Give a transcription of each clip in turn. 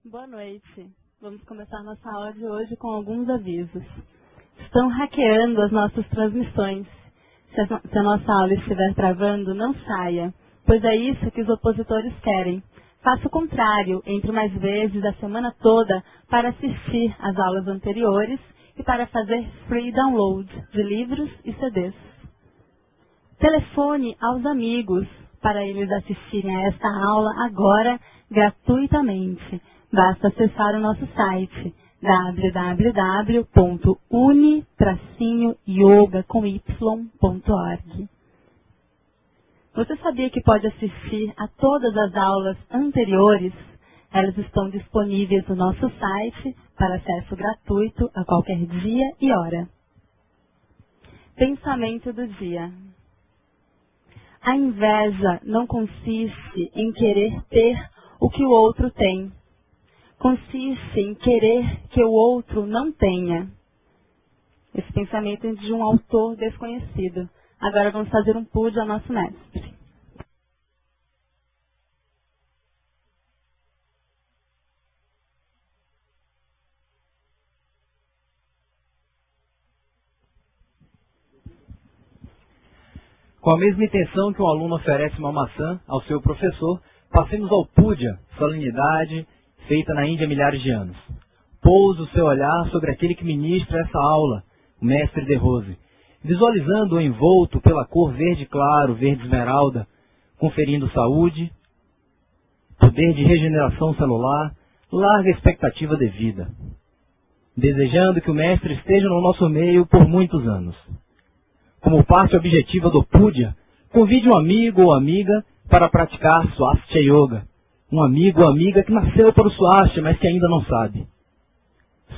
Boa noite. Vamos começar nossa aula de hoje com alguns avisos. Estão hackeando as nossas transmissões. Se a nossa aula estiver travando, não saia, pois é isso que os opositores querem. Faça o contrário, entre mais vezes a semana toda para assistir às aulas anteriores e para fazer free download de livros e CDs. Telefone aos amigos para eles assistirem a esta aula agora gratuitamente. Basta acessar o nosso site www.uni-yoga.org. Você sabia que pode assistir a todas as aulas anteriores? Elas estão disponíveis no nosso site para acesso gratuito a qualquer dia e hora. Pensamento do dia. A inveja não consiste em querer ter o que o outro tem. Consiste em querer que o outro não tenha. Esse pensamento é de um autor desconhecido. Agora vamos fazer um pude ao nosso mestre. Com a mesma intenção que um aluno oferece uma maçã ao seu professor, passemos ao Púdia, solenidade feita na Índia há milhares de anos. Pousa o seu olhar sobre aquele que ministra essa aula, o mestre de Rose, visualizando-o envolto pela cor verde claro, verde esmeralda, conferindo saúde, poder de regeneração celular, larga expectativa de vida. Desejando que o mestre esteja no nosso meio por muitos anos. Como parte objetiva do Púdia, convide um amigo ou amiga para praticar Swastika Yoga. Um amigo ou amiga que nasceu para o Swastika, mas que ainda não sabe.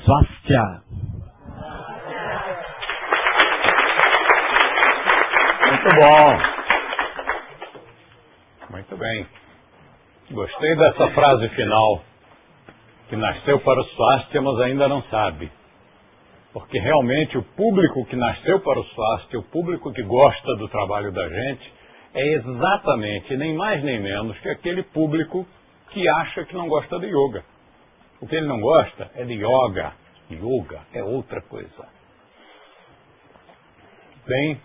Swastika. Muito bom. Muito bem. Gostei dessa frase final. Que nasceu para o Swastika, mas ainda não sabe. Porque realmente o público que nasceu para o Swastika, o público que gosta do trabalho da gente, é exatamente, nem mais nem menos, que aquele público que acha que não gosta de yoga. O que ele não gosta é de yoga. Yoga é outra coisa. Bem,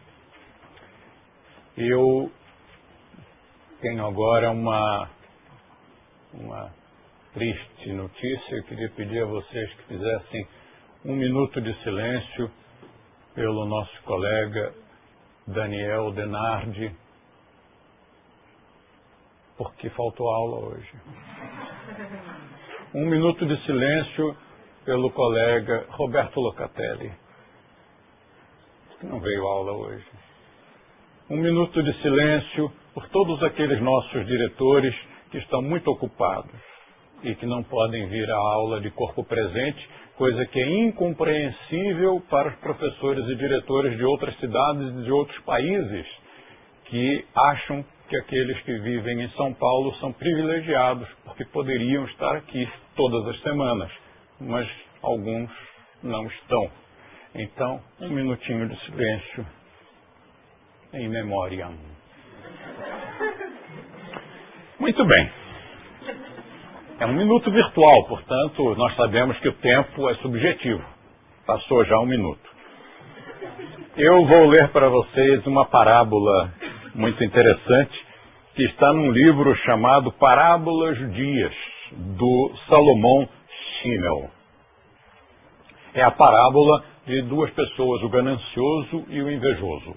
eu tenho agora uma triste notícia. Eu queria pedir a vocês que fizessem um minuto de silêncio pelo nosso colega Daniel Denardi, porque faltou aula hoje. Um minuto de silêncio pelo colega Roberto Locatelli, que não veio à aula hoje. Um minuto de silêncio por todos aqueles nossos diretores que estão muito ocupados e que não podem vir à aula de corpo presente, coisa que é incompreensível para os professores e diretores de outras cidades e de outros países, que acham que aqueles que vivem em São Paulo são privilegiados, porque poderiam estar aqui todas as semanas, mas alguns não estão. Então, um minutinho de silêncio em memória. Muito bem. É um minuto virtual, portanto, nós sabemos que o tempo é subjetivo. Passou já um minuto. Eu vou ler para vocês uma parábola muito interessante, que está num livro chamado Parábolas Judias, do Salomão Schimmel. É a parábola de duas pessoas, o ganancioso e o invejoso.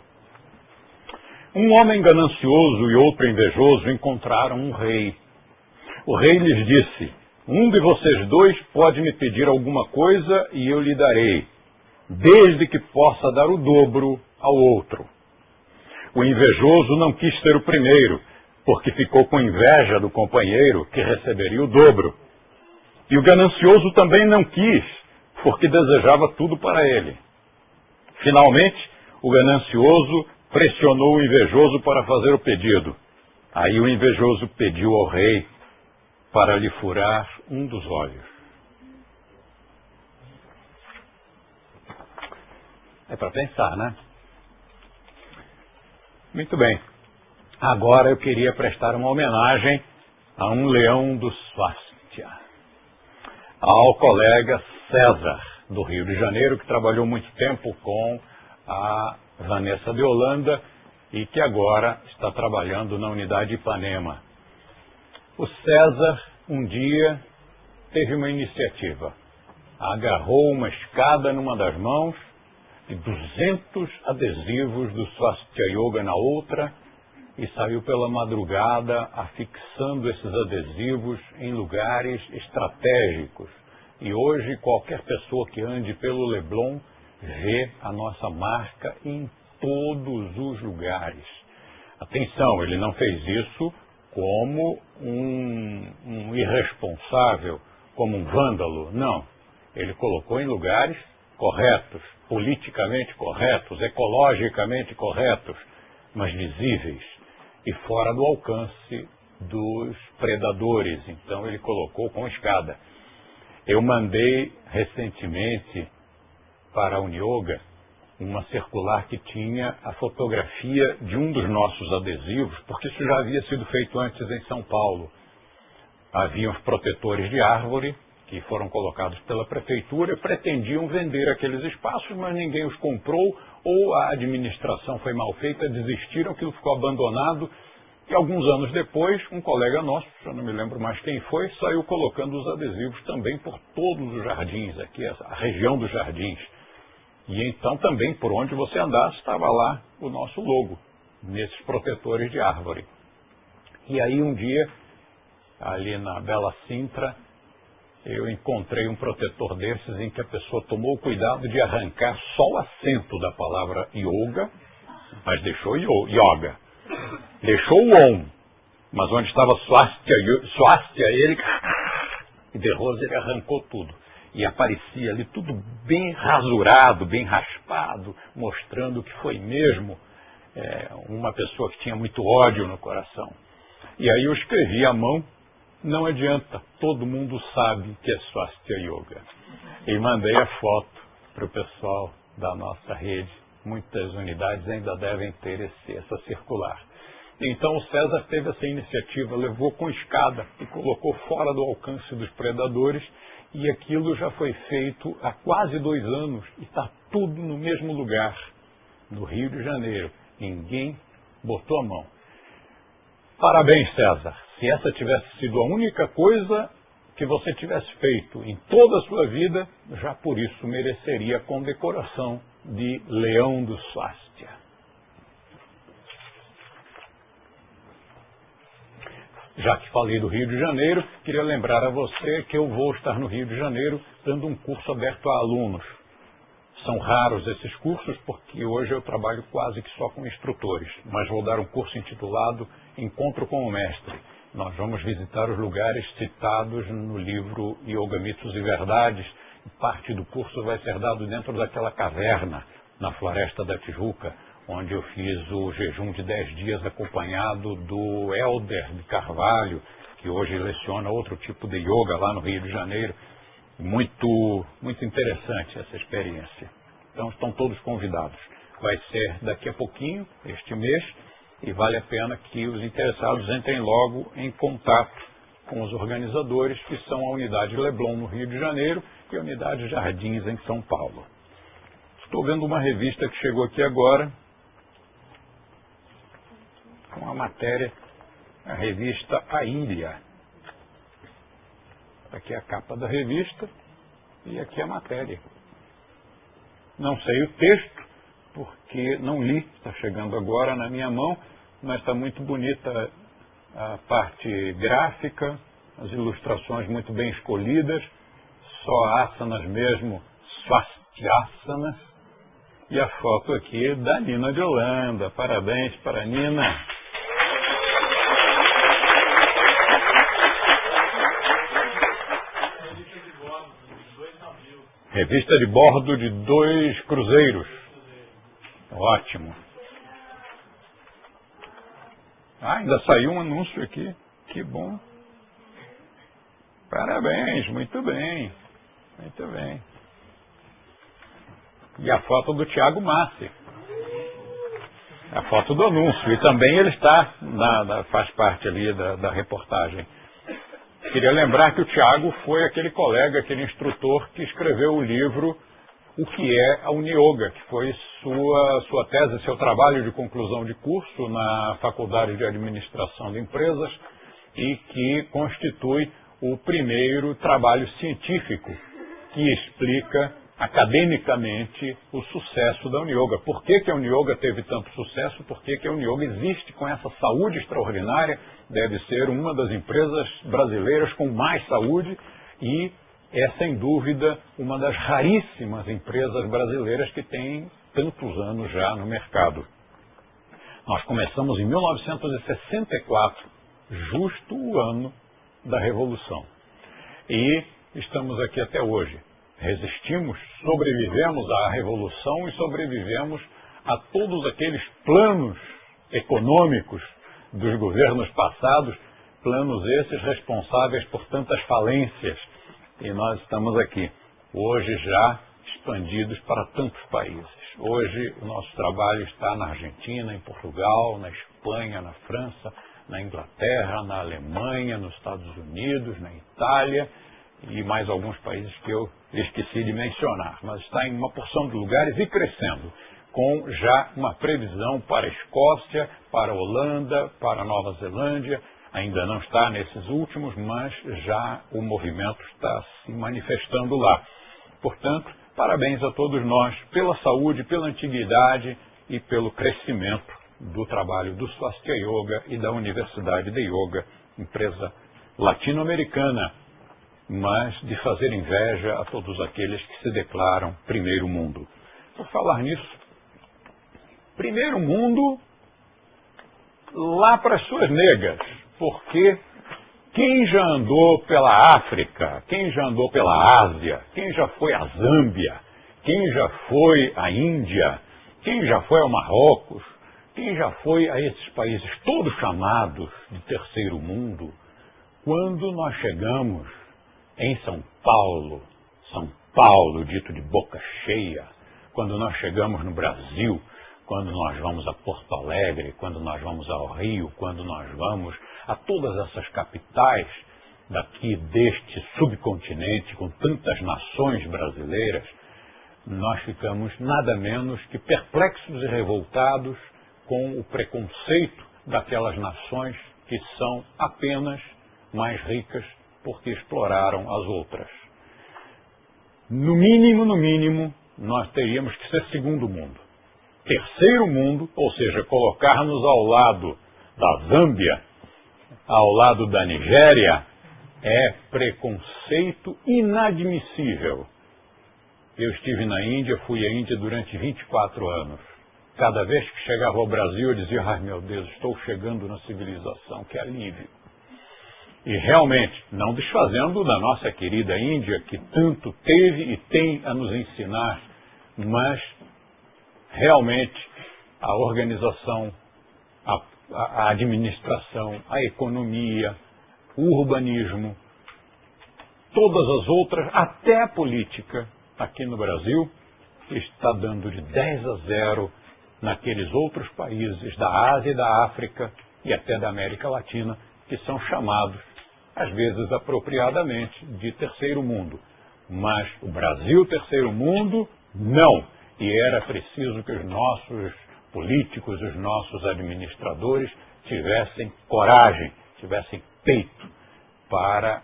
Um homem ganancioso e outro invejoso encontraram um rei. O rei lhes disse: um de vocês dois pode me pedir alguma coisa e eu lhe darei, desde que possa dar o dobro ao outro. O invejoso não quis ser o primeiro, porque ficou com inveja do companheiro que receberia o dobro. E o ganancioso também não quis, porque desejava tudo para ele. Finalmente, o ganancioso pressionou o invejoso para fazer o pedido. Aí o invejoso pediu ao rei para lhe furar um dos olhos. É para pensar, né? Muito bem. Agora eu queria prestar uma homenagem a um leão do Swastika. ao colega César, do Rio de Janeiro, que trabalhou muito tempo com a Vanessa de Holanda e que agora está trabalhando na unidade Ipanema. O César, um dia, teve uma iniciativa. Agarrou uma escada numa das mãos e 200 adesivos do Swastika Yoga na outra e saiu pela madrugada afixando esses adesivos em lugares estratégicos. E hoje qualquer pessoa que ande pelo Leblon vê a nossa marca em todos os lugares. Atenção, ele não fez isso como um irresponsável, como um vândalo, não. Ele colocou em lugares corretos, politicamente corretos, ecologicamente corretos, mas visíveis e fora do alcance dos predadores. Então ele colocou com escada. Eu mandei recentemente para a Unioga uma circular que tinha a fotografia de um dos nossos adesivos, porque isso já havia sido feito antes em São Paulo. Havia os protetores de árvore que foram colocados pela prefeitura e pretendiam vender aqueles espaços, mas ninguém os comprou, ou a administração foi mal feita, desistiram, aquilo ficou abandonado. E alguns anos depois, um colega nosso, eu não me lembro mais quem foi, saiu colocando os adesivos também por todos os jardins, aqui, a região dos jardins. E então também, por onde você andasse, estava lá o nosso logo, nesses protetores de árvore. E aí um dia, ali na Bela Sintra, eu encontrei um protetor desses em que a pessoa tomou o cuidado de arrancar só o acento da palavra yoga, mas deixou yoga. Deixou o om, mas onde estava swastika, ele de rosa, ele arrancou tudo. E aparecia ali tudo bem rasurado, bem raspado, mostrando que foi mesmo uma pessoa que tinha muito ódio no coração. E aí eu escrevi à mão. Não adianta, todo mundo sabe que é Swastika Yoga. E mandei a foto para o pessoal da nossa rede. Muitas unidades ainda devem ter essa circular. Então o César teve essa iniciativa, levou com escada e colocou fora do alcance dos predadores, e aquilo já foi feito há quase 2 anos e está tudo no mesmo lugar, no Rio de Janeiro. Ninguém botou a mão. Parabéns, César. Se essa tivesse sido a única coisa que você tivesse feito em toda a sua vida, já por isso mereceria a condecoração de Leão do Swastika. Já que falei do Rio de Janeiro, queria lembrar a você que eu vou estar no Rio de Janeiro dando um curso aberto a alunos. São raros esses cursos porque hoje eu trabalho quase que só com instrutores, mas vou dar um curso intitulado Encontro com o Mestre. Nós vamos visitar os lugares citados no livro Yoga, Mitos e Verdades. Parte do curso vai ser dado dentro daquela caverna na Floresta da Tijuca, onde eu fiz o jejum de 10 dias acompanhado do Helder de Carvalho, que hoje leciona outro tipo de yoga lá no Rio de Janeiro. Muito interessante essa experiência. Então estão todos convidados. Vai ser daqui a pouquinho, este mês, e vale a pena que os interessados entrem logo em contato com os organizadores, que são a Unidade Leblon no Rio de Janeiro e a Unidade Jardins em São Paulo. Estou vendo uma revista que chegou aqui agora, com a matéria, a revista A Ilha. Aqui é a capa da revista e aqui a matéria. Não sei o texto, porque não li, está chegando agora na minha mão, mas está muito bonita a parte gráfica, as ilustrações muito bem escolhidas, só asanas mesmo, swastiasanas, e a foto aqui da Nina de Holanda. Parabéns para a Nina. Revista de bordo de 2 cruzeiros. Ótimo. Ainda saiu um anúncio aqui. Que bom. Parabéns, muito bem. Muito bem. E a foto do Tiago Massi. A foto do anúncio. E também ele está, faz parte ali da reportagem. Queria lembrar que o Tiago foi aquele colega, aquele instrutor que escreveu o livro O que é a Unioga, que foi sua tese, seu trabalho de conclusão de curso na Faculdade de Administração de Empresas e que constitui o primeiro trabalho científico que explica academicamente o sucesso da Unioga. Por que a Unioga teve tanto sucesso? Por que a Unioga existe com essa saúde extraordinária? Deve ser uma das empresas brasileiras com mais saúde e é, sem dúvida, uma das raríssimas empresas brasileiras que tem tantos anos já no mercado. Nós começamos em 1964, justo o ano da Revolução. E estamos aqui até hoje. Resistimos, sobrevivemos à Revolução e sobrevivemos a todos aqueles planos econômicos dos governos passados, planos esses responsáveis por tantas falências. E nós estamos aqui, hoje já expandidos para tantos países. Hoje o nosso trabalho está na Argentina, em Portugal, na Espanha, na França, na Inglaterra, na Alemanha, nos Estados Unidos, na Itália e mais alguns países que eu esqueci de mencionar. Mas está em uma porção de lugares e crescendo, com já uma previsão para a Escócia, para a Holanda, para a Nova Zelândia. Ainda não está nesses últimos, mas já o movimento está se manifestando lá. Portanto, parabéns a todos nós pela saúde, pela antiguidade e pelo crescimento do trabalho do Swastika Yoga e da Universidade de Yoga, empresa latino-americana, mas de fazer inveja a todos aqueles que se declaram primeiro mundo. Por falar nisso, primeiro mundo lá para as suas negas, porque quem já andou pela África, quem já andou pela Ásia, quem já foi à Zâmbia, quem já foi à Índia, quem já foi ao Marrocos, quem já foi a esses países todos chamados de terceiro mundo, quando nós chegamos em São Paulo, dito de boca cheia, quando nós chegamos no Brasil, quando nós vamos a Porto Alegre, quando nós vamos ao Rio, quando nós vamos a todas essas capitais daqui deste subcontinente, com tantas nações brasileiras, nós ficamos nada menos que perplexos e revoltados com o preconceito daquelas nações que são apenas mais ricas porque exploraram as outras. No mínimo, nós teríamos que ser segundo mundo. Terceiro mundo, ou seja, colocar-nos ao lado da Zâmbia, ao lado da Nigéria, é preconceito inadmissível. Eu estive na Índia, fui à Índia durante 24 anos. Cada vez que chegava ao Brasil, eu dizia, ai meu Deus, estou chegando na civilização, que alívio. E realmente, não desfazendo da nossa querida Índia, que tanto teve e tem a nos ensinar, mas realmente a organização, a administração, a economia, o urbanismo, todas as outras, até a política aqui no Brasil, está dando de 10-0 naqueles outros países da Ásia e da África e até da América Latina, que são chamados, às vezes apropriadamente, de terceiro mundo. Mas o Brasil, terceiro mundo, não. E era preciso que os nossos políticos, os nossos administradores tivessem coragem, tivessem peito para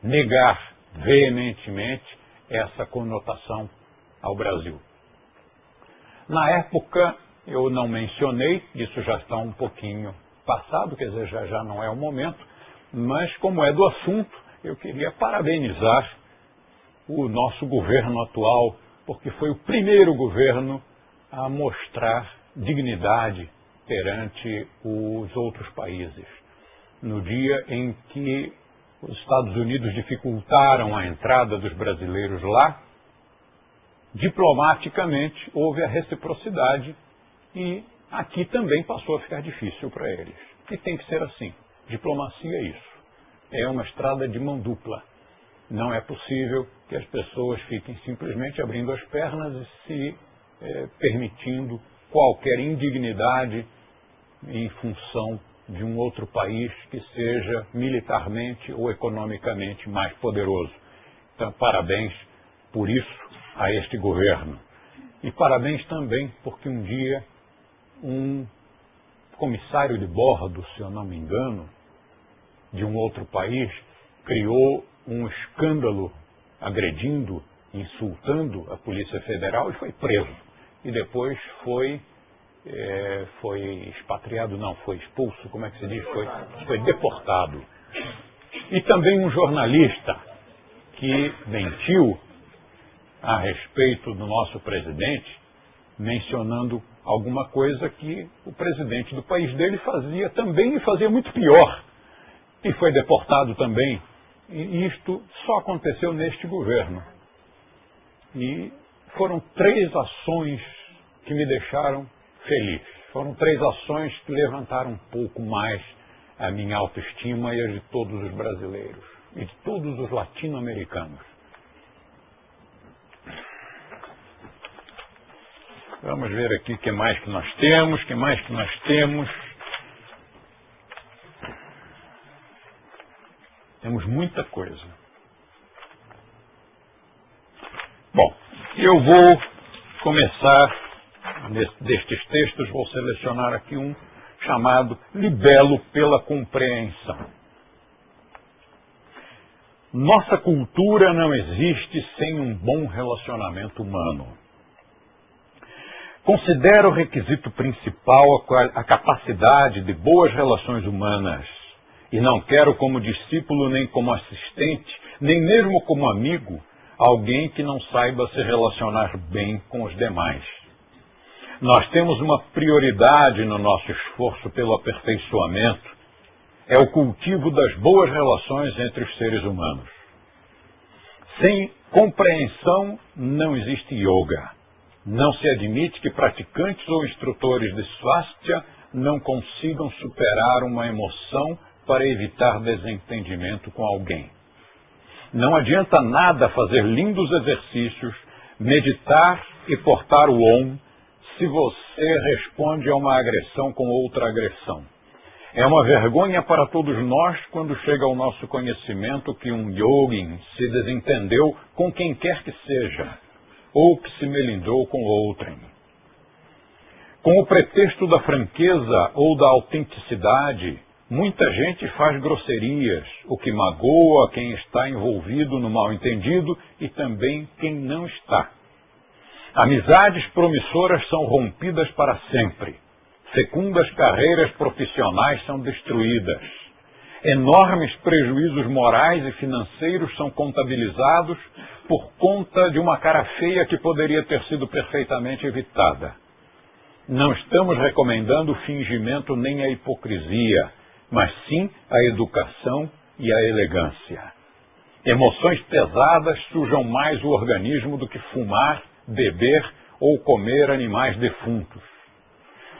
negar veementemente essa conotação ao Brasil. Na época, eu não mencionei, isso já está um pouquinho passado, quer dizer, já não é o momento, mas como é do assunto, eu queria parabenizar o nosso governo atual, porque foi o primeiro governo a mostrar dignidade perante os outros países. No dia em que os Estados Unidos dificultaram a entrada dos brasileiros lá, diplomaticamente houve a reciprocidade e aqui também passou a ficar difícil para eles. E tem que ser assim. Diplomacia é isso. É uma estrada de mão dupla. Não é possível que as pessoas fiquem simplesmente abrindo as pernas e se permitindo qualquer indignidade em função de um outro país que seja militarmente ou economicamente mais poderoso. Então, parabéns por isso a este governo. E parabéns também porque um dia um comissário de bordo, se eu não me engano, de um outro país, criou um escândalo agredindo, insultando a Polícia Federal e foi preso. E depois foi expatriado, não, foi expulso, como é que se diz? Foi deportado. E também um jornalista que mentiu a respeito do nosso presidente, mencionando alguma coisa que o presidente do país dele fazia também e fazia muito pior. E foi deportado também. E isto só aconteceu neste governo. E foram 3 ações que me deixaram feliz. Foram 3 ações que levantaram um pouco mais a minha autoestima e a de todos os brasileiros e de todos os latino-americanos. Vamos ver aqui o que mais que nós temos, Temos muita coisa. Bom, eu vou começar destes textos, vou selecionar aqui um chamado Libelo pela Compreensão. Nossa cultura não existe sem um bom relacionamento humano. Considero requisito principal a capacidade de boas relações humanas, e não quero como discípulo, nem como assistente, nem mesmo como amigo, alguém que não saiba se relacionar bem com os demais. Nós temos uma prioridade no nosso esforço pelo aperfeiçoamento, é o cultivo das boas relações entre os seres humanos. Sem compreensão não existe yoga. Não se admite que praticantes ou instrutores de swastika não consigam superar uma emoção para evitar desentendimento com alguém. Não adianta nada fazer lindos exercícios, meditar e portar o Om se você responde a uma agressão com outra agressão. É uma vergonha para todos nós quando chega ao nosso conhecimento que um yogin se desentendeu com quem quer que seja, ou que se melindrou com outrem. Com o pretexto da franqueza ou da autenticidade, muita gente faz grosserias, o que magoa quem está envolvido no mal-entendido e também quem não está. Amizades promissoras são rompidas para sempre. Fecundas carreiras profissionais são destruídas. Enormes prejuízos morais e financeiros são contabilizados por conta de uma cara feia que poderia ter sido perfeitamente evitada. Não estamos recomendando o fingimento nem a hipocrisia, mas sim a educação e a elegância. Emoções pesadas sujam mais o organismo do que fumar, beber ou comer animais defuntos.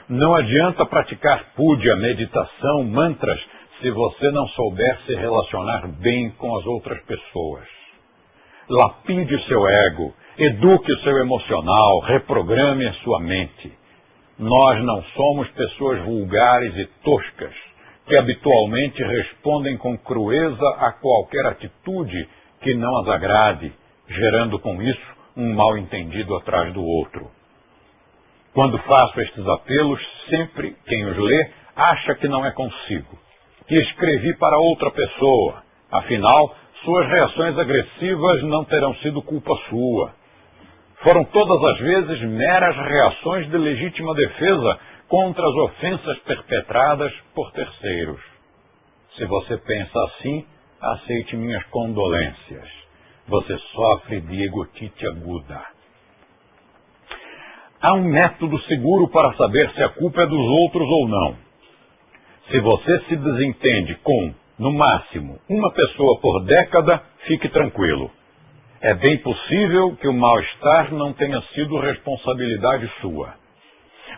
Não adianta praticar púdia, meditação, mantras, se você não souber se relacionar bem com as outras pessoas. Lapide o seu ego, eduque o seu emocional, reprograme a sua mente. Nós não somos pessoas vulgares e toscas, que habitualmente respondem com crueza a qualquer atitude que não as agrade, gerando com isso um mal-entendido atrás do outro. Quando faço estes apelos, sempre quem os lê acha que não é consigo, que escrevi para outra pessoa. Afinal, suas reações agressivas não terão sido culpa sua. Foram todas as vezes meras reações de legítima defesa contra as ofensas perpetradas por terceiros. Se você pensa assim, aceite minhas condolências. Você sofre de egotite aguda. Há um método seguro para saber se a culpa é dos outros ou não. Se você se desentende com, no máximo, uma pessoa por década, fique tranquilo. É bem possível que o mal-estar não tenha sido responsabilidade sua.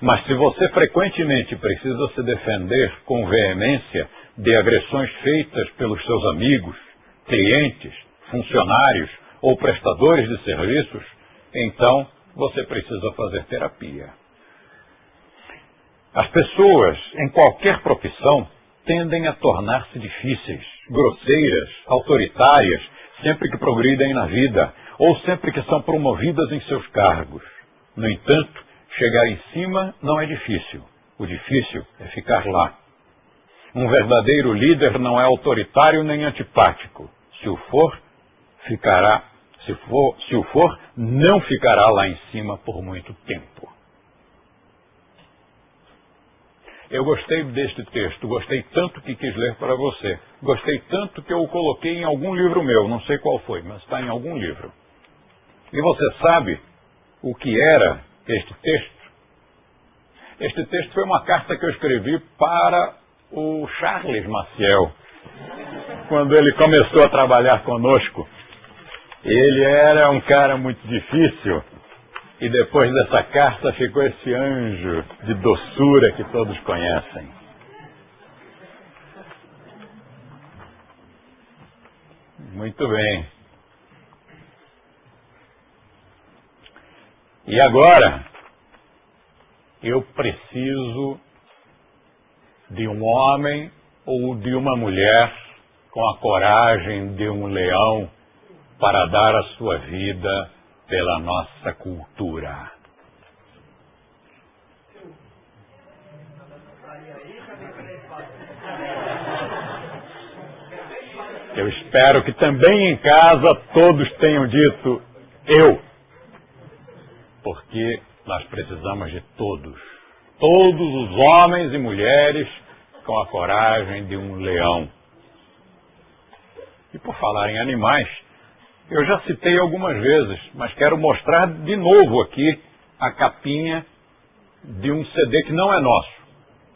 Mas se você frequentemente precisa se defender com veemência de agressões feitas pelos seus amigos, clientes, funcionários ou prestadores de serviços, então você precisa fazer terapia. As pessoas, em qualquer profissão, tendem a tornar-se difíceis, grosseiras, autoritárias, sempre que progridem na vida, ou sempre que são promovidas em seus cargos. No entanto, chegar em cima não é difícil. O difícil é ficar lá. Um verdadeiro líder não é autoritário nem antipático. Se o for, ficará. Se o for, não ficará lá em cima por muito tempo. Eu gostei deste texto, gostei tanto que quis ler para você. Gostei tanto que eu o coloquei em algum livro meu, não sei qual foi, mas está em algum livro. E você sabe o que era este texto? Este texto foi uma carta que eu escrevi para o Charles Maciel, quando ele começou a trabalhar conosco. Ele era um cara muito difícil, e depois dessa carta ficou esse anjo de doçura que todos conhecem. Muito bem. E agora, eu preciso de um homem ou de uma mulher com a coragem de um leão para dar a sua vida pela nossa cultura. Eu espero que também em casa todos tenham dito eu, porque nós precisamos de todos. Todos os homens e mulheres com a coragem de um leão. E por falar em animais, eu já citei algumas vezes, mas quero mostrar de novo aqui a capinha de um CD que não é nosso.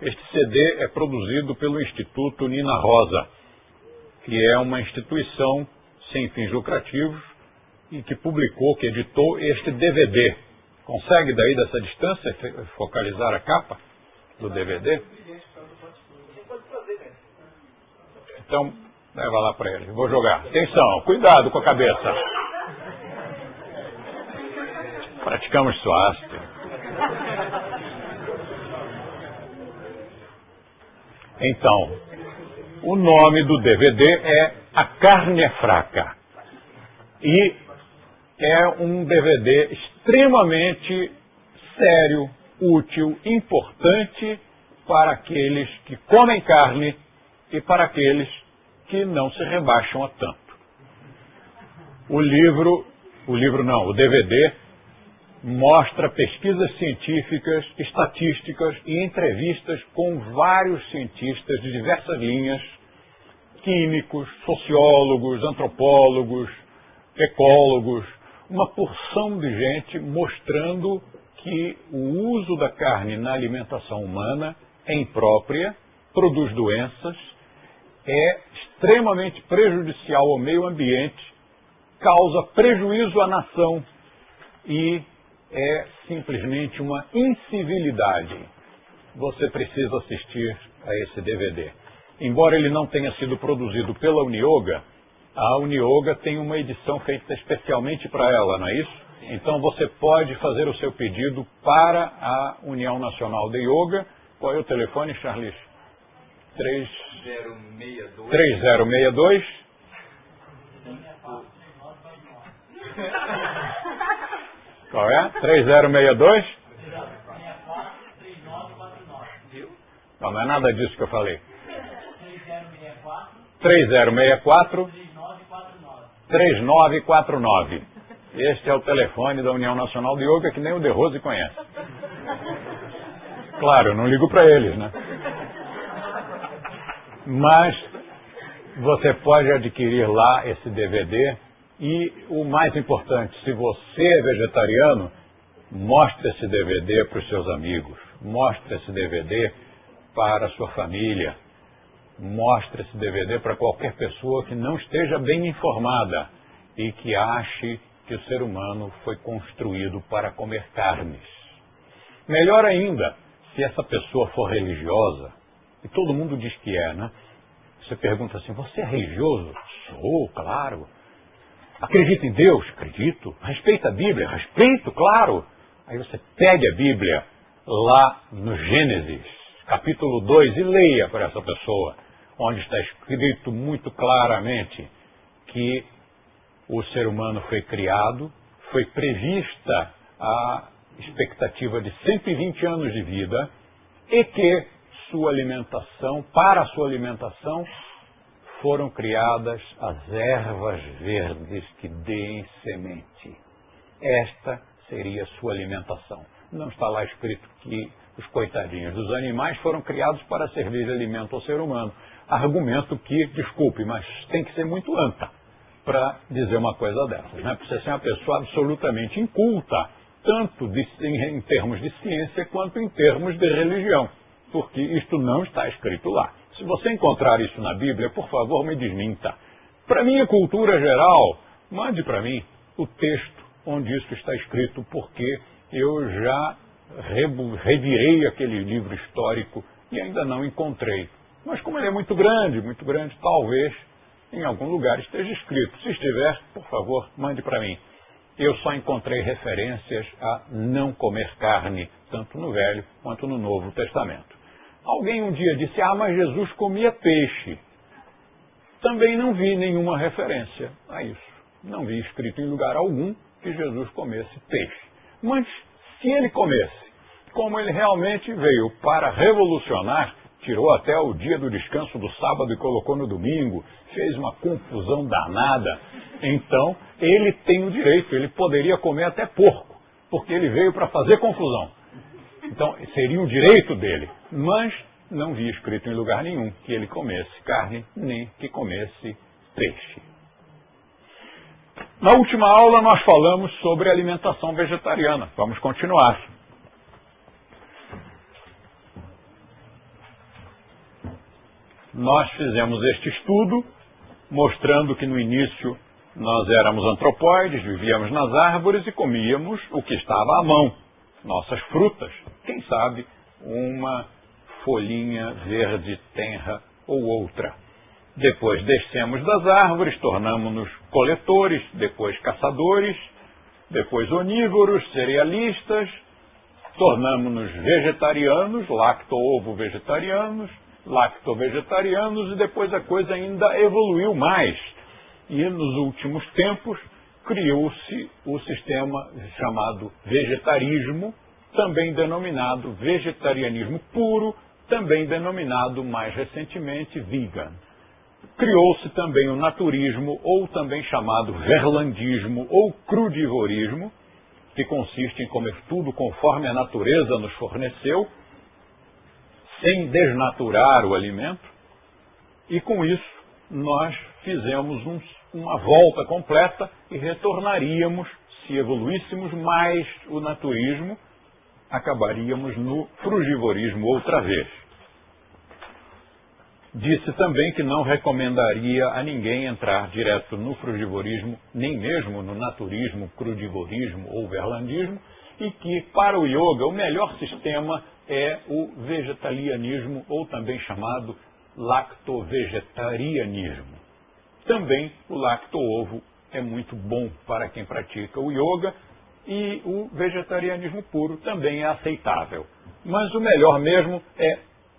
Este CD é produzido pelo Instituto Nina Rosa, que é uma instituição sem fins lucrativos e que publicou, que editou este DVD. Consegue daí dessa distância focalizar a capa do DVD? Então, leva lá para ele. Vou jogar. Atenção, cuidado com a cabeça. Praticamos swastika. Então, o nome do DVD é A Carne é Fraca. E é um DVD extremamente sério, útil, importante para aqueles que comem carne e para aqueles que não se rebaixam a tanto. O DVD mostra pesquisas científicas, estatísticas e entrevistas com vários cientistas de diversas linhas, químicos, sociólogos, antropólogos, ecólogos, uma porção de gente mostrando que o uso da carne na alimentação humana é imprópria, produz doenças, é extremamente prejudicial ao meio ambiente, causa prejuízo à nação e é simplesmente uma incivilidade. Você precisa assistir a esse DVD. Embora ele não tenha sido produzido pela Unioga, a Unioga tem uma edição feita especialmente para ela, não é isso? Então você pode fazer o seu pedido para a União Nacional de Yoga. Qual é o telefone, Charles? 3062. Qual é? 3062? Não é nada disso que eu falei. 3064 3949. Este é o telefone da União Nacional de Yoga que nem o De Rose conhece. Claro, eu não ligo para eles, né? Mas você pode adquirir lá esse DVD e o mais importante, se você é vegetariano, mostre esse DVD para os seus amigos, mostre esse DVD para a sua família, mostre esse DVD para qualquer pessoa que não esteja bem informada e que ache que o ser humano foi construído para comer carnes. Melhor ainda, se essa pessoa for religiosa, e todo mundo diz que é, né? Você pergunta assim, você é religioso? Sou, claro. Acredita em Deus? Acredito. Respeita a Bíblia? Respeito, claro. Aí você pegue a Bíblia lá no Gênesis, capítulo 2, e leia para essa pessoa. onde está escrito muito claramente que o ser humano foi criado, foi prevista a expectativa de 120 anos de vida e que para a sua alimentação, foram criadas as ervas verdes que deem semente. Esta seria a sua alimentação. Não está lá escrito que os coitadinhos dos animais foram criados para servir de alimento ao ser humano. Argumento que, desculpe, mas tem que ser muito anta para dizer uma coisa dessas, né? Precisa ser uma pessoa absolutamente inculta, tanto em termos de ciência quanto em termos de religião, porque isto não está escrito lá. Se você encontrar isso na Bíblia, por favor, me desminta. Para minha cultura geral, mande para mim o texto onde isso está escrito, porque eu já revirei aquele livro histórico e ainda não encontrei. Mas como ele é muito grande, talvez em algum lugar esteja escrito. Se estiver, por favor, mande para mim. Eu só encontrei referências a não comer carne, tanto no Velho quanto no Novo Testamento. Alguém um dia disse, mas Jesus comia peixe. Também não vi nenhuma referência a isso. Não vi escrito em lugar algum que Jesus comesse peixe. Mas se ele comesse, como ele realmente veio para revolucionar, tirou até o dia do descanso do sábado e colocou no domingo, fez uma confusão danada, então ele tem o direito, ele poderia comer até porco, porque ele veio para fazer confusão. Então seria o direito dele, mas não vi escrito em lugar nenhum que ele comesse carne, nem que comesse peixe. Na última aula nós falamos sobre alimentação vegetariana. Vamos continuar. Nós fizemos este estudo mostrando que no início nós éramos antropóides, vivíamos nas árvores e comíamos o que estava à mão, nossas frutas, quem sabe uma folhinha verde tenra ou outra. Depois descemos das árvores, tornamos-nos coletores, depois caçadores, depois onívoros, cerealistas, tornamos-nos vegetarianos, lacto-ovo-vegetarianos, lacto-vegetarianos, e depois a coisa ainda evoluiu mais. E nos últimos tempos criou-se o sistema chamado vegetarismo, também denominado vegetarianismo puro, também denominado mais recentemente vegan. Criou-se também o naturismo, ou também chamado verlandismo ou crudivorismo, que consiste em comer tudo conforme a natureza nos forneceu, sem desnaturar o alimento, e com isso nós fizemos uma volta completa e retornaríamos, se evoluíssemos mais o naturismo, acabaríamos no frugivorismo outra vez. Disse também que não recomendaria a ninguém entrar direto no frugivorismo, nem mesmo no naturismo, crudivorismo ou verlandismo, e que para o yoga o melhor sistema é o vegetarianismo, ou também chamado lacto-vegetarianismo. Também o lacto-ovo é muito bom para quem pratica o yoga, e o vegetarianismo puro também é aceitável. Mas o melhor mesmo é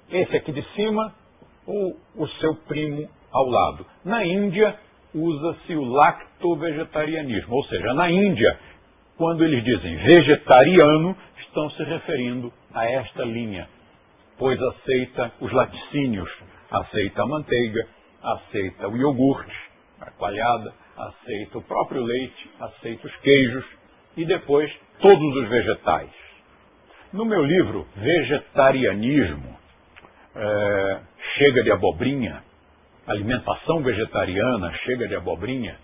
esse aqui de cima, ou o seu primo ao lado. Na Índia, usa-se o lacto-vegetarianismo, ou seja, na Índia, quando eles dizem vegetariano, estão se referindo a esta linha, pois aceita os laticínios, aceita a manteiga, aceita o iogurte, a coalhada, aceita o próprio leite, aceita os queijos e depois todos os vegetais. No meu livro Vegetarianismo, chega de abobrinha, alimentação vegetariana, chega de abobrinha,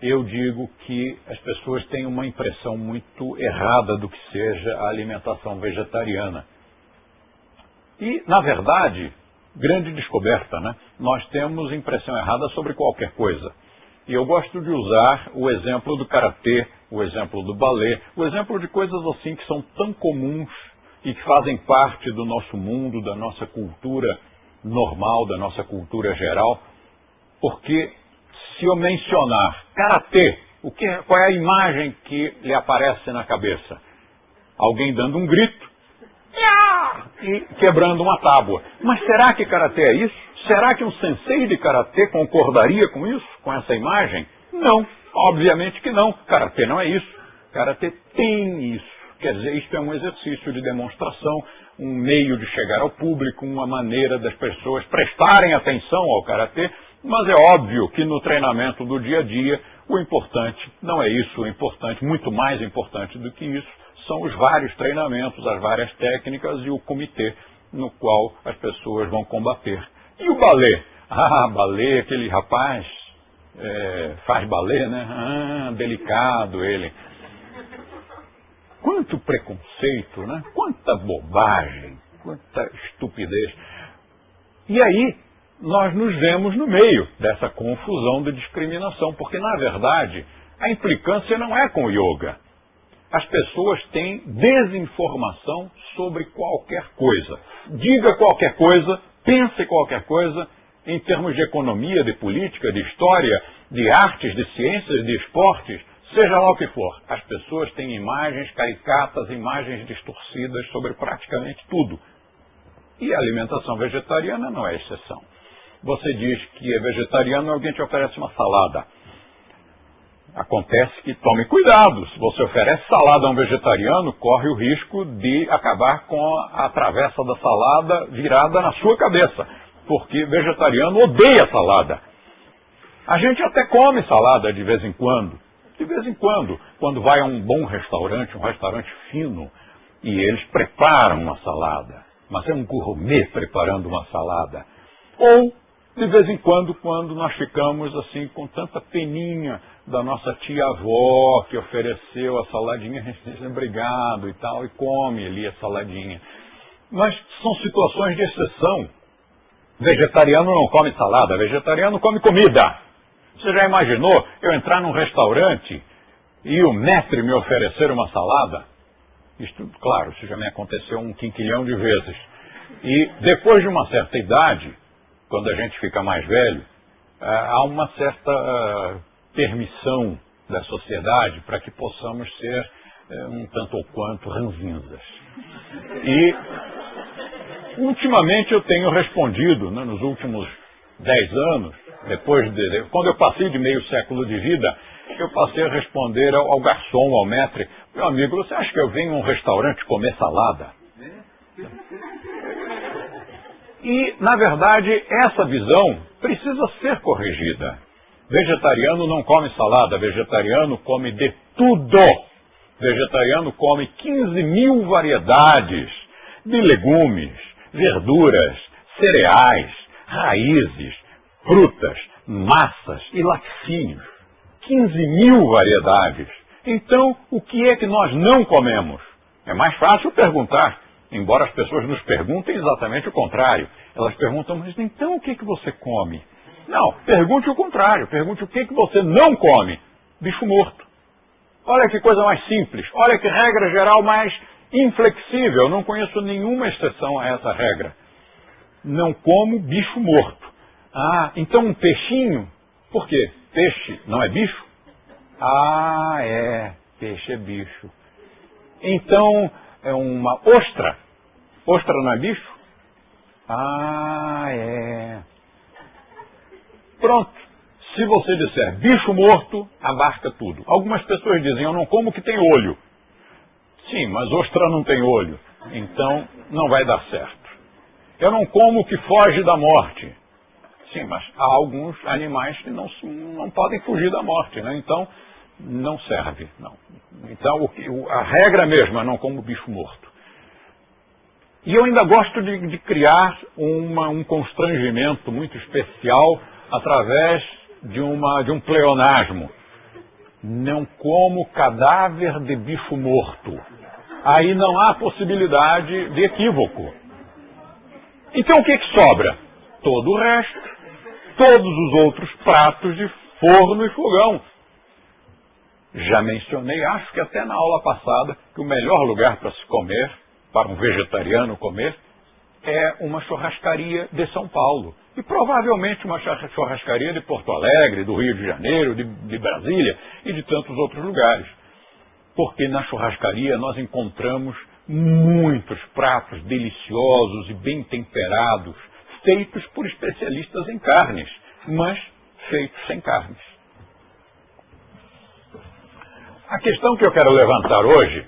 eu digo que as pessoas têm uma impressão muito errada do que seja a alimentação vegetariana. E, na verdade, grande descoberta, né? Nós temos impressão errada sobre qualquer coisa. E eu gosto de usar o exemplo do karatê, o exemplo do balé, o exemplo de coisas assim que são tão comuns e que fazem parte do nosso mundo, da nossa cultura normal, da nossa cultura geral, porque se eu mencionar karatê, qual é a imagem que lhe aparece na cabeça? Alguém dando um grito e quebrando uma tábua. Mas será que karatê é isso? Será que um sensei de karatê concordaria com isso, com essa imagem? Não, obviamente que não. Karatê não é isso. Karatê tem isso. Quer dizer, isto é um exercício de demonstração, um meio de chegar ao público, uma maneira das pessoas prestarem atenção ao karatê, mas é óbvio que no treinamento do dia a dia, o importante não é isso. O importante, muito mais importante do que isso, são os vários treinamentos, as várias técnicas e o comitê no qual as pessoas vão combater. E o balé? Balé, aquele rapaz faz balé, né? Delicado ele. Quanto preconceito, né? Quanta bobagem, quanta estupidez. E aí, nós nos vemos no meio dessa confusão de discriminação, porque, na verdade, a implicância não é com o yoga. As pessoas têm desinformação sobre qualquer coisa. Diga qualquer coisa, pense qualquer coisa, em termos de economia, de política, de história, de artes, de ciências, de esportes, seja lá o que for. As pessoas têm imagens caricatas, imagens distorcidas sobre praticamente tudo. E a alimentação vegetariana não é exceção. Você diz que é vegetariano e alguém te oferece uma salada. Acontece que tome cuidado. Se você oferece salada a um vegetariano, corre o risco de acabar com a travessa da salada virada na sua cabeça. Porque vegetariano odeia salada. A gente até come salada de vez em quando. De vez em quando vai a um bom restaurante, um restaurante fino, e eles preparam uma salada. Mas é um gourmet preparando uma salada. Ou, de vez em quando nós ficamos assim com tanta peninha da nossa tia-avó que ofereceu a saladinha, a gente diz obrigado e tal, e come ali a saladinha. Mas são situações de exceção. Vegetariano não come salada, vegetariano come comida. Você já imaginou eu entrar num restaurante e o maître me oferecer uma salada? Isto, claro, isso já me aconteceu um quinquilhão de vezes. E depois de uma certa idade, quando a gente fica mais velho, há uma certa permissão da sociedade para que possamos ser um tanto ou quanto ranzinzas. E ultimamente eu tenho respondido, né, nos últimos 10 anos, quando eu passei de meio século de vida, eu passei a responder ao garçom, ao maître: meu amigo, você acha que eu venho a um restaurante comer salada? E, na verdade, essa visão precisa ser corrigida. Vegetariano não come salada, vegetariano come de tudo. Vegetariano come 15 mil variedades de legumes, verduras, cereais, raízes, frutas, massas e laticínios. 15 mil variedades. Então, o que é que nós não comemos? É mais fácil perguntar, embora as pessoas nos perguntem exatamente o contrário. Elas perguntam, mas então o que você come? Não, pergunte o contrário. Pergunte o que você não come. Bicho morto. Olha que coisa mais simples. Olha que regra geral mais inflexível. Eu não conheço nenhuma exceção a essa regra. Não como bicho morto. Então um peixinho? Por quê? Peixe não é bicho? Peixe é bicho. Então, é uma ostra. Ostra não é bicho? Pronto. Se você disser bicho morto, abarca tudo. Algumas pessoas dizem, eu não como o que tem olho. Sim, mas ostra não tem olho. Então, não vai dar certo. Eu não como o que foge da morte. Sim, mas há alguns animais que não podem fugir da morte, né? Então, não serve. Não. Então, a regra mesmo é não como bicho morto. E eu ainda gosto de criar um constrangimento muito especial através de um pleonasmo. Não como cadáver de bicho morto. Aí não há possibilidade de equívoco. Então o que sobra? Todo o resto. Todos os outros pratos de forno e fogão. Já mencionei, acho que até na aula passada, que o melhor lugar para se comer, para um vegetariano comer, é uma churrascaria de São Paulo. E provavelmente uma churrascaria de Porto Alegre, do Rio de Janeiro, de Brasília e de tantos outros lugares. Porque na churrascaria nós encontramos muitos pratos deliciosos e bem temperados, feitos por especialistas em carnes, mas feitos sem carnes. A questão que eu quero levantar hoje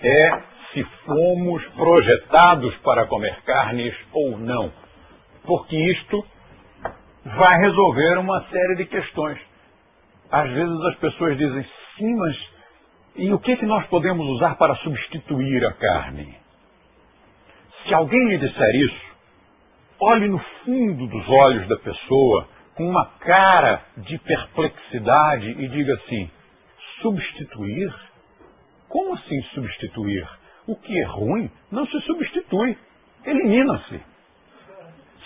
é se fomos projetados para comer carnes ou não, porque isto vai resolver uma série de questões. Às vezes as pessoas dizem, sim, mas e o que nós podemos usar para substituir a carne? Se alguém lhe disser isso, olhe no fundo dos olhos da pessoa com uma cara de perplexidade e diga assim, substituir? Como assim substituir? O que é ruim não se substitui, elimina-se.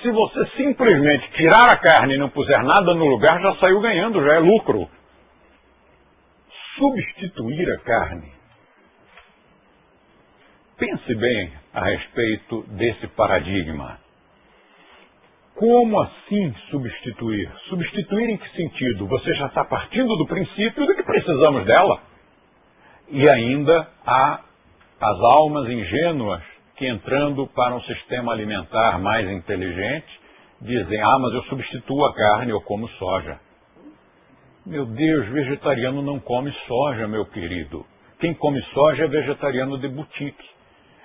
Se você simplesmente tirar a carne e não puser nada no lugar, já saiu ganhando, já é lucro. Substituir a carne. Pense bem a respeito desse paradigma. Como assim substituir? Substituir em que sentido? Você já está partindo do princípio de que precisamos dela. E ainda há as almas ingênuas que, entrando para um sistema alimentar mais inteligente, dizem, mas eu substituo a carne, eu como soja. Meu Deus, vegetariano não come soja, meu querido. Quem come soja é vegetariano de boutique.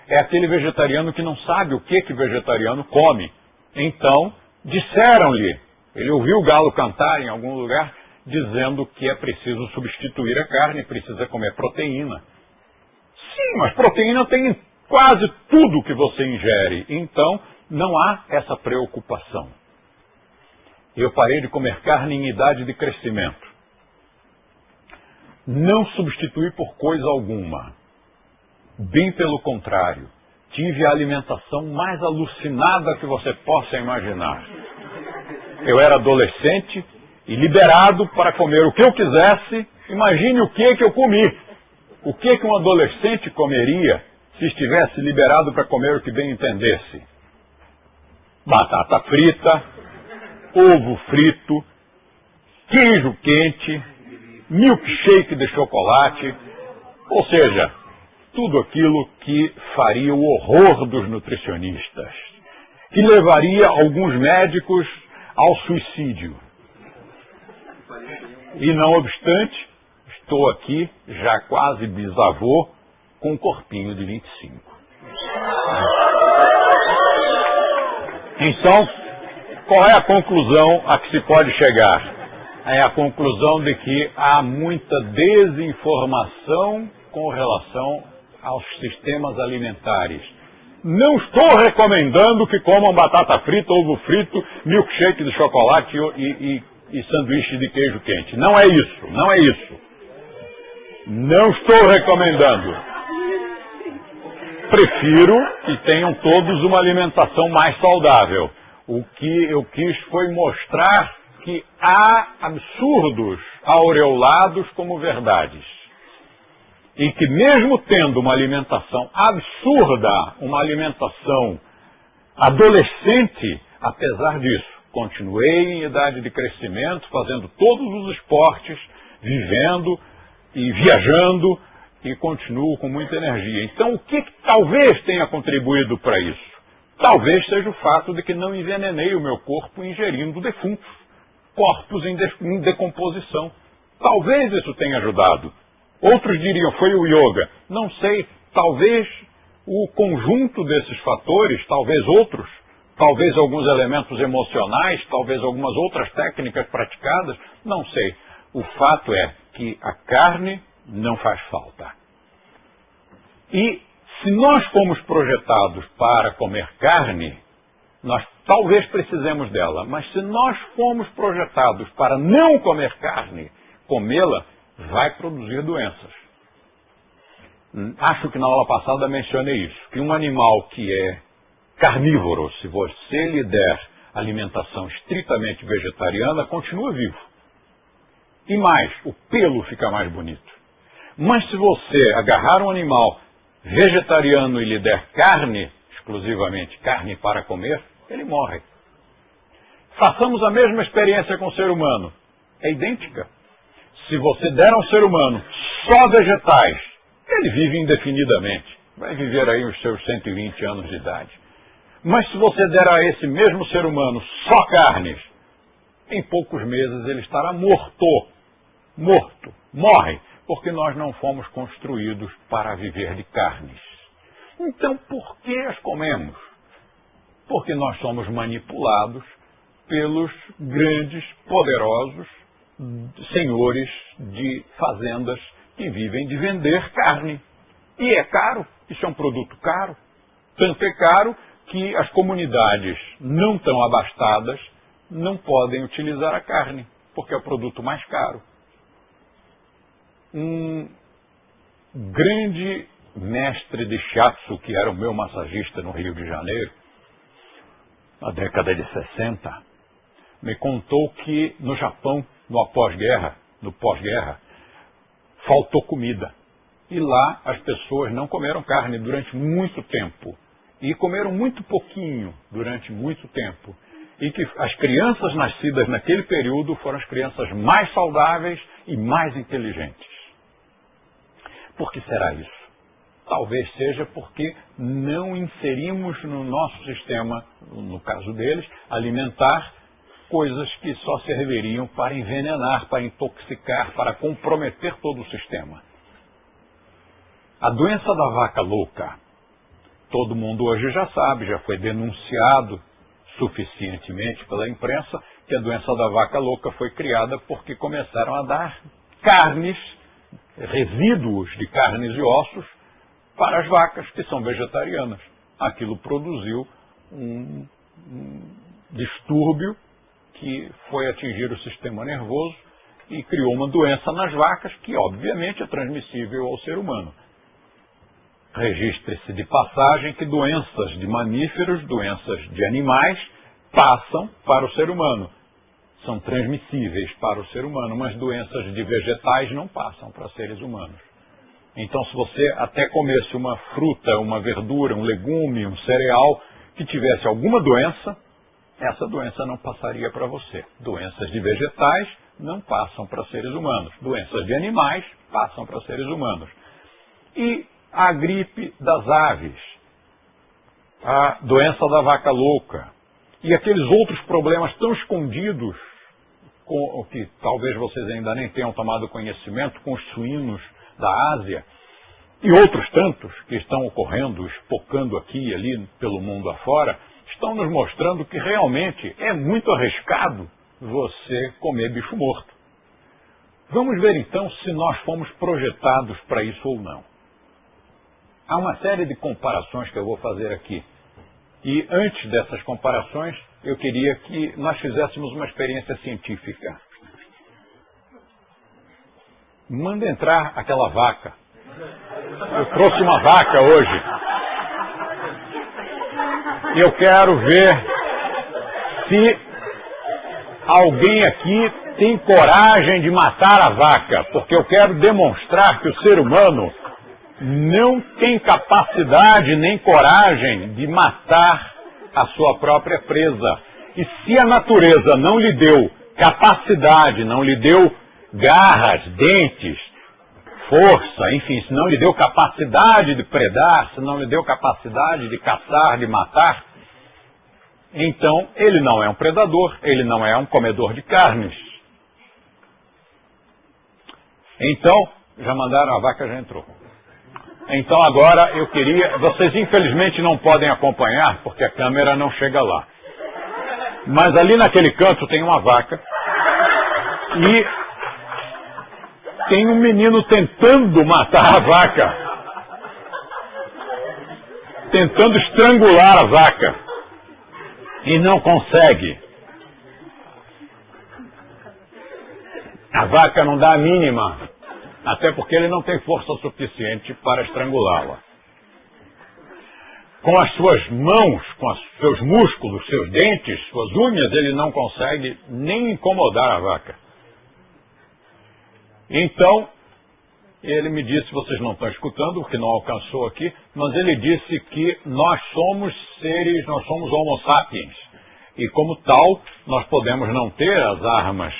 É aquele vegetariano que não sabe o que vegetariano come. Então, disseram-lhe, ele ouviu o galo cantar em algum lugar, dizendo que é preciso substituir a carne, precisa comer proteína. Sim, mas proteína tem em quase tudo que você ingere. Então, não há essa preocupação. Eu parei de comer carne em idade de crescimento. Não substituí por coisa alguma. Bem pelo contrário. Tive a alimentação mais alucinada que você possa imaginar. Eu era adolescente e liberado para comer o que eu quisesse. Imagine o que eu comi. O que um adolescente comeria se estivesse liberado para comer o que bem entendesse? Batata frita, ovo frito, queijo quente, milkshake de chocolate, ou seja, tudo aquilo que faria o horror dos nutricionistas, que levaria alguns médicos ao suicídio. E não obstante, estou aqui, já quase bisavô, com um corpinho de 25. Então, qual é a conclusão a que se pode chegar? É a conclusão de que há muita desinformação com relação aos sistemas alimentares. Não estou recomendando que comam batata frita, ovo frito, milkshake de chocolate e sanduíche de queijo quente. Não é isso, não é isso. Não estou recomendando. Prefiro que tenham todos uma alimentação mais saudável. O que eu quis foi mostrar que há absurdos aureolados como verdades. E que mesmo tendo uma alimentação absurda, uma alimentação adolescente, apesar disso, continuei em idade de crescimento, fazendo todos os esportes, vivendo e viajando, e continuo com muita energia. Então, o que talvez tenha contribuído para isso? Talvez seja o fato de que não envenenei o meu corpo ingerindo defuntos, corpos em decomposição. Talvez isso tenha ajudado. Outros diriam, foi o yoga. Não sei, talvez o conjunto desses fatores, talvez outros, talvez alguns elementos emocionais, talvez algumas outras técnicas praticadas, não sei. O fato é que a carne não faz falta. E se nós fomos projetados para comer carne, nós talvez precisemos dela, mas se nós fomos projetados para não comer carne, comê-la vai produzir doenças. Acho que na aula passada mencionei isso, que um animal que é carnívoro, se você lhe der alimentação estritamente vegetariana, continua vivo. E mais, o pelo fica mais bonito. Mas se você agarrar um animal vegetariano e lhe der carne, exclusivamente carne para comer, ele morre. Façamos a mesma experiência com o ser humano. É idêntica. Se você der ao ser humano só vegetais, ele vive indefinidamente. Vai viver aí os seus 120 anos de idade. Mas se você der a esse mesmo ser humano só carnes, em poucos meses ele estará morto, morre, porque nós não fomos construídos para viver de carnes. Então, por que as comemos? Porque nós somos manipulados pelos grandes, poderosos senhores de fazendas que vivem de vender carne. E é caro, isso é um produto caro. Tanto é caro que as comunidades não tão abastadas não podem utilizar a carne, porque é o produto mais caro. Um grande mestre de shiatsu, que era o meu massagista no Rio de Janeiro, na década de 60, me contou que no Japão, no pós-guerra, faltou comida. E lá as pessoas não comeram carne durante muito tempo. E comeram muito pouquinho durante muito tempo. E que as crianças nascidas naquele período foram as crianças mais saudáveis e mais inteligentes. Por que será isso? Talvez seja porque não inserimos no nosso sistema, no caso deles, alimentar, coisas que só serviriam para envenenar, para intoxicar, para comprometer todo o sistema. A doença da vaca louca, todo mundo hoje já sabe, já foi denunciado suficientemente pela imprensa, que a doença da vaca louca foi criada porque começaram a dar carnes, resíduos de carnes e ossos, para as vacas que são vegetarianas. Aquilo produziu um distúrbio que foi atingir o sistema nervoso e criou uma doença nas vacas que, obviamente, é transmissível ao ser humano. Registre-se de passagem que doenças de mamíferos, doenças de animais, passam para o ser humano. São transmissíveis para o ser humano, mas doenças de vegetais não passam para seres humanos. Então, se você até comesse uma fruta, uma verdura, um legume, um cereal, que tivesse alguma doença, essa doença não passaria para você. Doenças de vegetais não passam para seres humanos. Doenças de animais passam para seres humanos. E a gripe das aves, a doença da vaca louca e aqueles outros problemas tão escondidos, com o que talvez vocês ainda nem tenham tomado conhecimento, com os suínos da Ásia e outros tantos que estão ocorrendo, espocando aqui e ali pelo mundo afora, estão nos mostrando que realmente é muito arriscado você comer bicho morto. Vamos ver então se nós fomos projetados para isso ou não. Há uma série de comparações que eu vou fazer aqui. E antes dessas comparações, eu queria que nós fizéssemos uma experiência científica. Manda entrar aquela vaca. Eu trouxe uma vaca hoje. E eu quero ver se alguém aqui tem coragem de matar a vaca. Porque eu quero demonstrar que o ser humano não tem capacidade nem coragem de matar a sua própria presa. E se a natureza não lhe deu capacidade, não lhe deu garras, dentes, força, enfim, se não lhe deu capacidade de predar, se não lhe deu capacidade de caçar, de matar, então ele não é um predador, ele não é um comedor de carnes. Então, já mandaram, a vaca já entrou. Então agora eu queria, vocês infelizmente não podem acompanhar porque a câmera não chega lá. Mas ali naquele canto tem uma vaca e tem um menino tentando matar a vaca. Tentando estrangular a vaca. E não consegue. A vaca não dá a mínima. Até porque ele não tem força suficiente para estrangulá-la. Com as suas mãos, com os seus músculos, seus dentes, suas unhas, ele não consegue nem incomodar a vaca. Então, ele me disse, vocês não estão escutando, porque não alcançou aqui, mas ele disse que nós somos seres, nós somos homo sapiens. E como tal, nós podemos não ter as armas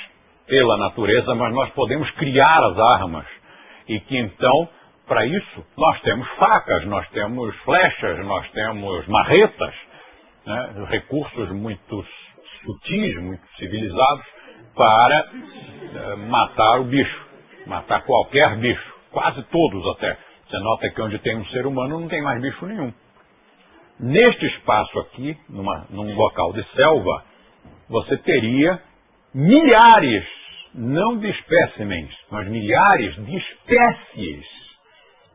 pela natureza, mas nós podemos criar as armas. E que então, para isso, nós temos facas, nós temos flechas, nós temos marretas, né, recursos muito sutis, muito civilizados, para matar o bicho, matar qualquer bicho, quase todos até. Você nota que onde tem um ser humano não tem mais bicho nenhum. Neste espaço aqui, num local de selva, você teria milhares, não de espécimens, mas milhares de espécies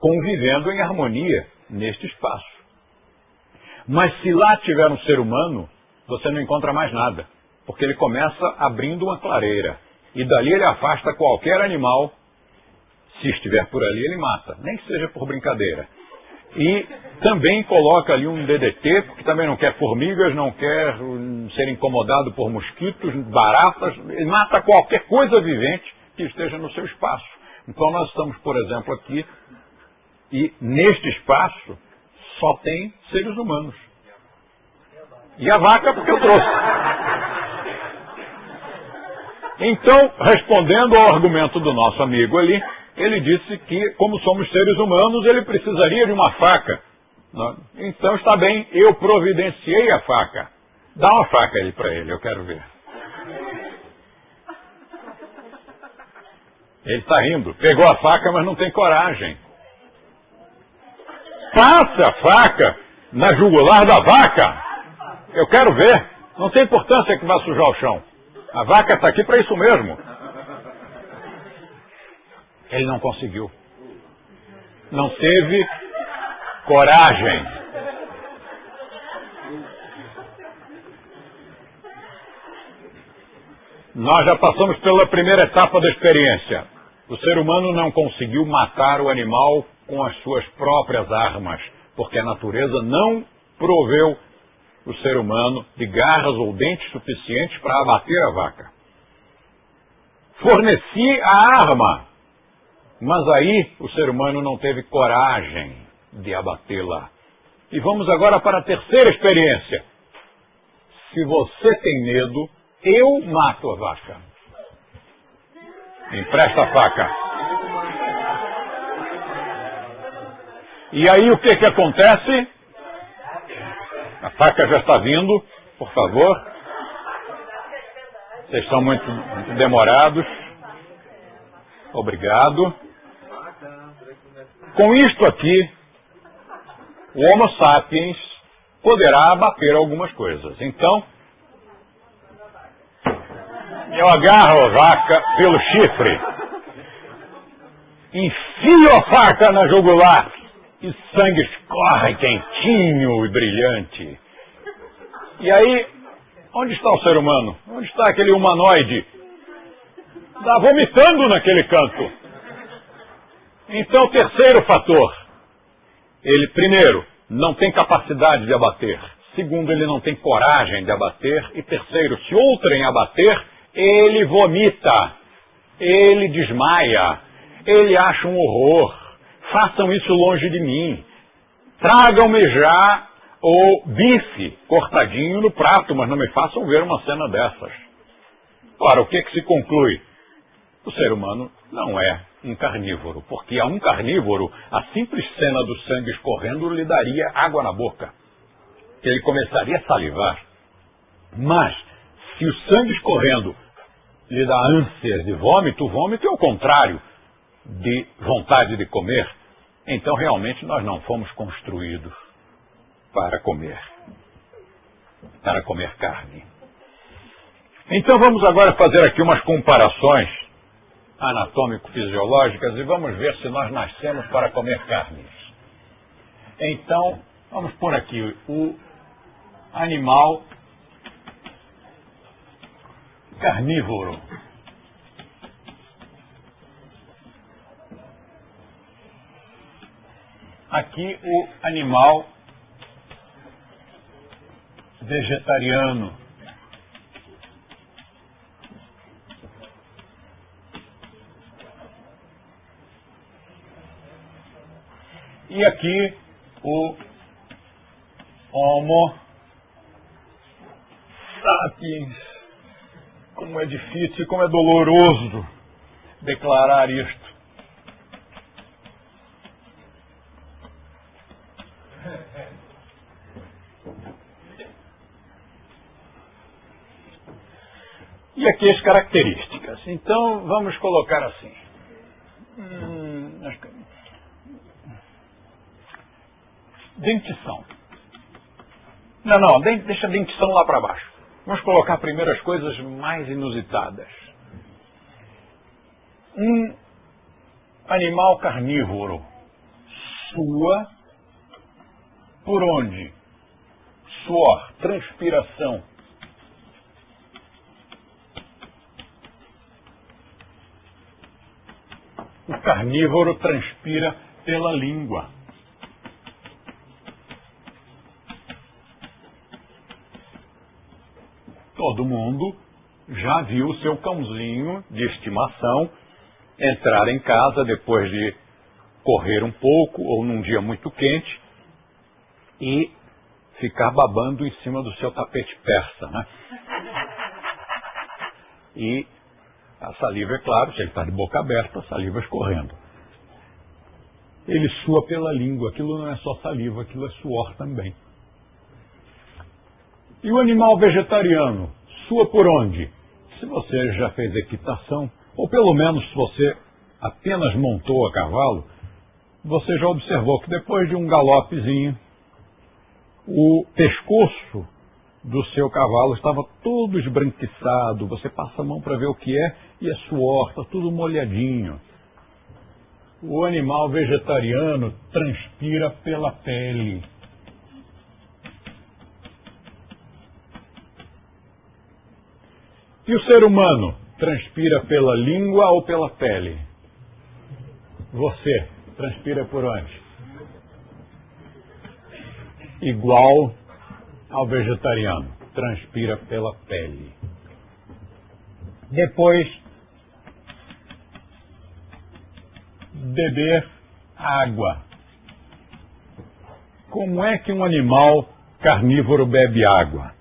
convivendo em harmonia neste espaço. Mas se lá tiver um ser humano, você não encontra mais nada, porque ele começa abrindo uma clareira, e dali ele afasta qualquer animal. Se estiver por ali, ele mata, nem que seja por brincadeira. E também coloca ali um DDT, porque também não quer formigas, não quer ser incomodado por mosquitos, baratas, ele mata qualquer coisa vivente que esteja no seu espaço. Então nós estamos, por exemplo, aqui, e neste espaço só tem seres humanos. E a vaca, porque eu trouxe. Então, respondendo ao argumento do nosso amigo ali, ele disse que, como somos seres humanos, ele precisaria de uma faca. Então está bem, eu providenciei a faca. Dá uma faca aí para ele, eu quero ver. Ele está rindo, pegou a faca, mas não tem coragem. Passa a faca na jugular da vaca. Eu quero ver. Não tem importância que vá sujar o chão. A vaca está aqui para isso mesmo. Ele não conseguiu. Não teve coragem. Nós já passamos pela primeira etapa da experiência. O ser humano não conseguiu matar o animal com as suas próprias armas, porque a natureza não proveu o ser humano de garras ou dentes suficientes para abater a vaca. Forneci a arma, mas aí o ser humano não teve coragem de abatê-la. E vamos agora para a terceira experiência. Se você tem medo, eu mato a vaca. Empresta a faca. E aí o que acontece? A faca já está vindo, por favor. Vocês estão muito demorados. Obrigado. Com isto aqui, o Homo sapiens poderá abater algumas coisas. Então, eu agarro a vaca pelo chifre, enfio a faca na jugular e sangue escorre quentinho e brilhante. E aí, onde está o ser humano? Onde está aquele humanoide? Está vomitando naquele canto. Então, terceiro fator. Ele, primeiro, não tem capacidade de abater. Segundo, ele não tem coragem de abater. E terceiro, se outrem abater, ele vomita. Ele desmaia. Ele acha um horror. Façam isso longe de mim. Tragam-me já o bife cortadinho no prato, mas não me façam ver uma cena dessas. Ora, o que se conclui? O ser humano não é um carnívoro, porque a um carnívoro, a simples cena do sangue escorrendo lhe daria água na boca. Ele começaria a salivar. Mas, se o sangue escorrendo lhe dá ânsia de vômito, o vômito é o contrário de vontade de comer. Então, realmente, nós não fomos construídos para comer carne. Então, vamos agora fazer aqui umas comparações anatômico-fisiológicas e vamos ver se nós nascemos para comer carnes. Então, vamos pôr aqui o animal carnívoro. Aqui o animal vegetariano. E aqui o Homo sapiens. Como é difícil, como é doloroso declarar isto. E aqui as características. Então, vamos colocar assim. Dentição. Não, deixa a dentição lá para baixo. Vamos colocar primeiro as coisas mais inusitadas. Um animal carnívoro sua por onde? Suor, transpiração. O carnívoro transpira pela língua. Todo mundo já viu o seu cãozinho de estimação entrar em casa depois de correr um pouco ou num dia muito quente e ficar babando em cima do seu tapete persa, né? E a saliva, é claro, se ele está de boca aberta, a saliva escorrendo. Ele sua pela língua, aquilo não é só saliva, aquilo é suor também. E o animal vegetariano, sua por onde? Se você já fez equitação, ou pelo menos se você apenas montou a cavalo, você já observou que depois de um galopezinho, o pescoço do seu cavalo estava todo esbranquiçado, você passa a mão para ver o que é, e é suor, está tudo molhadinho. O animal vegetariano transpira pela pele. E o ser humano transpira pela língua ou pela pele? Você transpira por onde? Igual ao vegetariano, transpira pela pele. Depois, beber água. Como é que um animal carnívoro bebe água?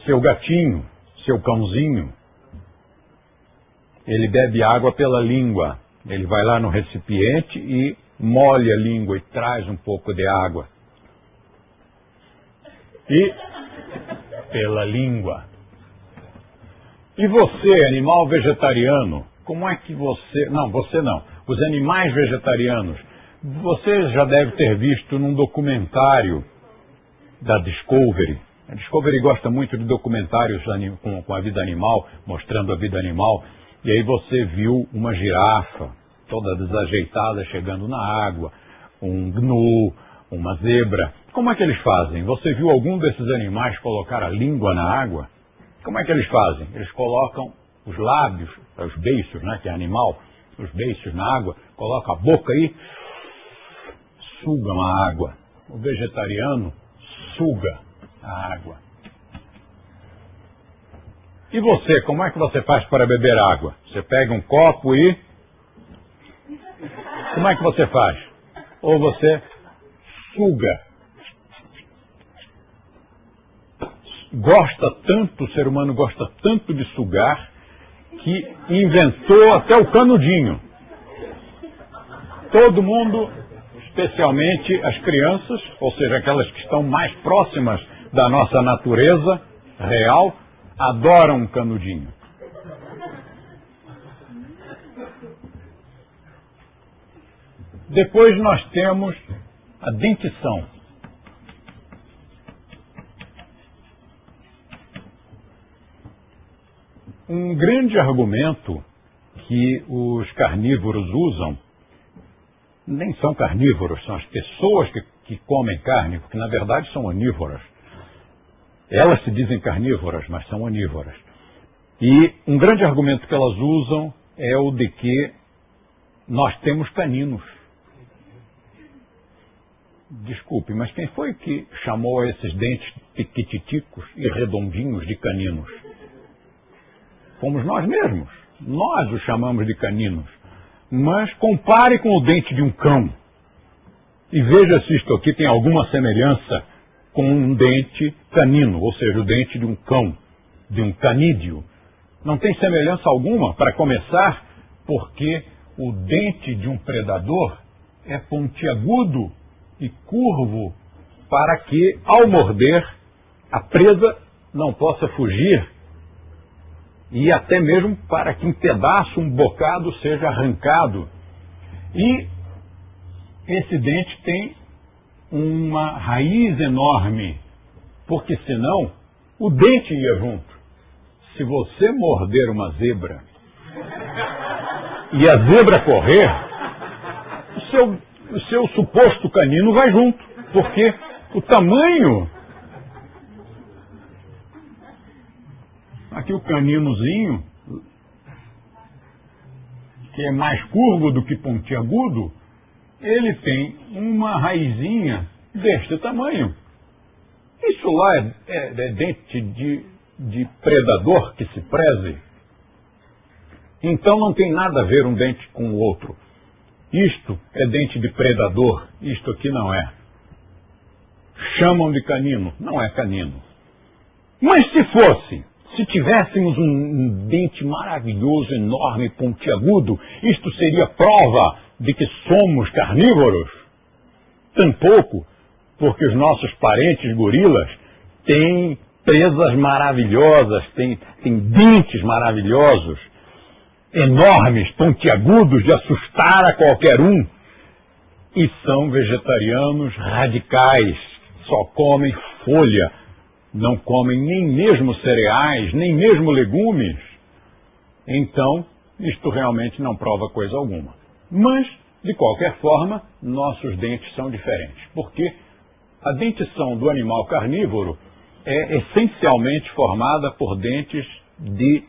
Seu gatinho, seu cãozinho, ele bebe água pela língua. Ele vai lá no recipiente e molha a língua e traz um pouco de água. E pela língua. E você, animal vegetariano, como é que você... Não, você não. Os animais vegetarianos, você já deve ter visto num documentário da Discovery. A Discovery gosta muito de documentários com a vida animal, mostrando a vida animal. E aí você viu uma girafa, toda desajeitada, chegando na água, um gnu, uma zebra. Como é que eles fazem? Você viu algum desses animais colocar a língua na água? Como é que eles fazem? Eles colocam os lábios, os beiços, né, que é animal, os beiços na água, colocam a boca aí, sugam a água. O vegetariano suga a água. E você, como é que você faz para beber água? Você pega um copo e... Como é que você faz? Ou você suga. Gosta tanto, o ser humano gosta tanto de sugar, que inventou até o canudinho. Todo mundo, especialmente as crianças, ou seja, aquelas que estão mais próximas da nossa natureza real, adoram um canudinho. Depois nós temos a dentição. Um grande argumento que os carnívoros usam, nem são carnívoros, são as pessoas que comem carne, porque na verdade são onívoras. Elas se dizem carnívoras, mas são onívoras. E um grande argumento que elas usam é o de que nós temos caninos. Desculpe, mas quem foi que chamou esses dentes piquititicos e redondinhos de caninos? Fomos nós mesmos. Nós os chamamos de caninos. Mas compare com o dente de um cão. E veja se isto aqui tem alguma semelhança com um dente canino, ou seja, o dente de um cão, de um canídeo. Não tem semelhança alguma, para começar, porque o dente de um predador é pontiagudo e curvo para que, ao morder, a presa não possa fugir e até mesmo para que um pedaço, um bocado seja arrancado. E esse dente tem uma raiz enorme, porque senão o dente ia junto. Se você morder uma zebra e a zebra correr, o seu suposto canino vai junto, porque o tamanho... Aqui o caninozinho, que é mais curvo do que pontiagudo, ele tem uma raizinha deste tamanho. Isso lá é dente de predador que se preze. Então não tem nada a ver um dente com o outro. Isto é dente de predador, isto aqui não é. Chamam de canino, não é canino. Mas se fosse, se tivéssemos um dente maravilhoso, enorme, pontiagudo, isto seria prova de que somos carnívoros? Tampouco, porque os nossos parentes gorilas têm presas maravilhosas, têm dentes maravilhosos, enormes, pontiagudos, de assustar a qualquer um, e são vegetarianos radicais, só comem folha, não comem nem mesmo cereais, nem mesmo legumes. Então, isto realmente não prova coisa alguma. Mas, de qualquer forma, nossos dentes são diferentes, porque a dentição do animal carnívoro é essencialmente formada por dentes de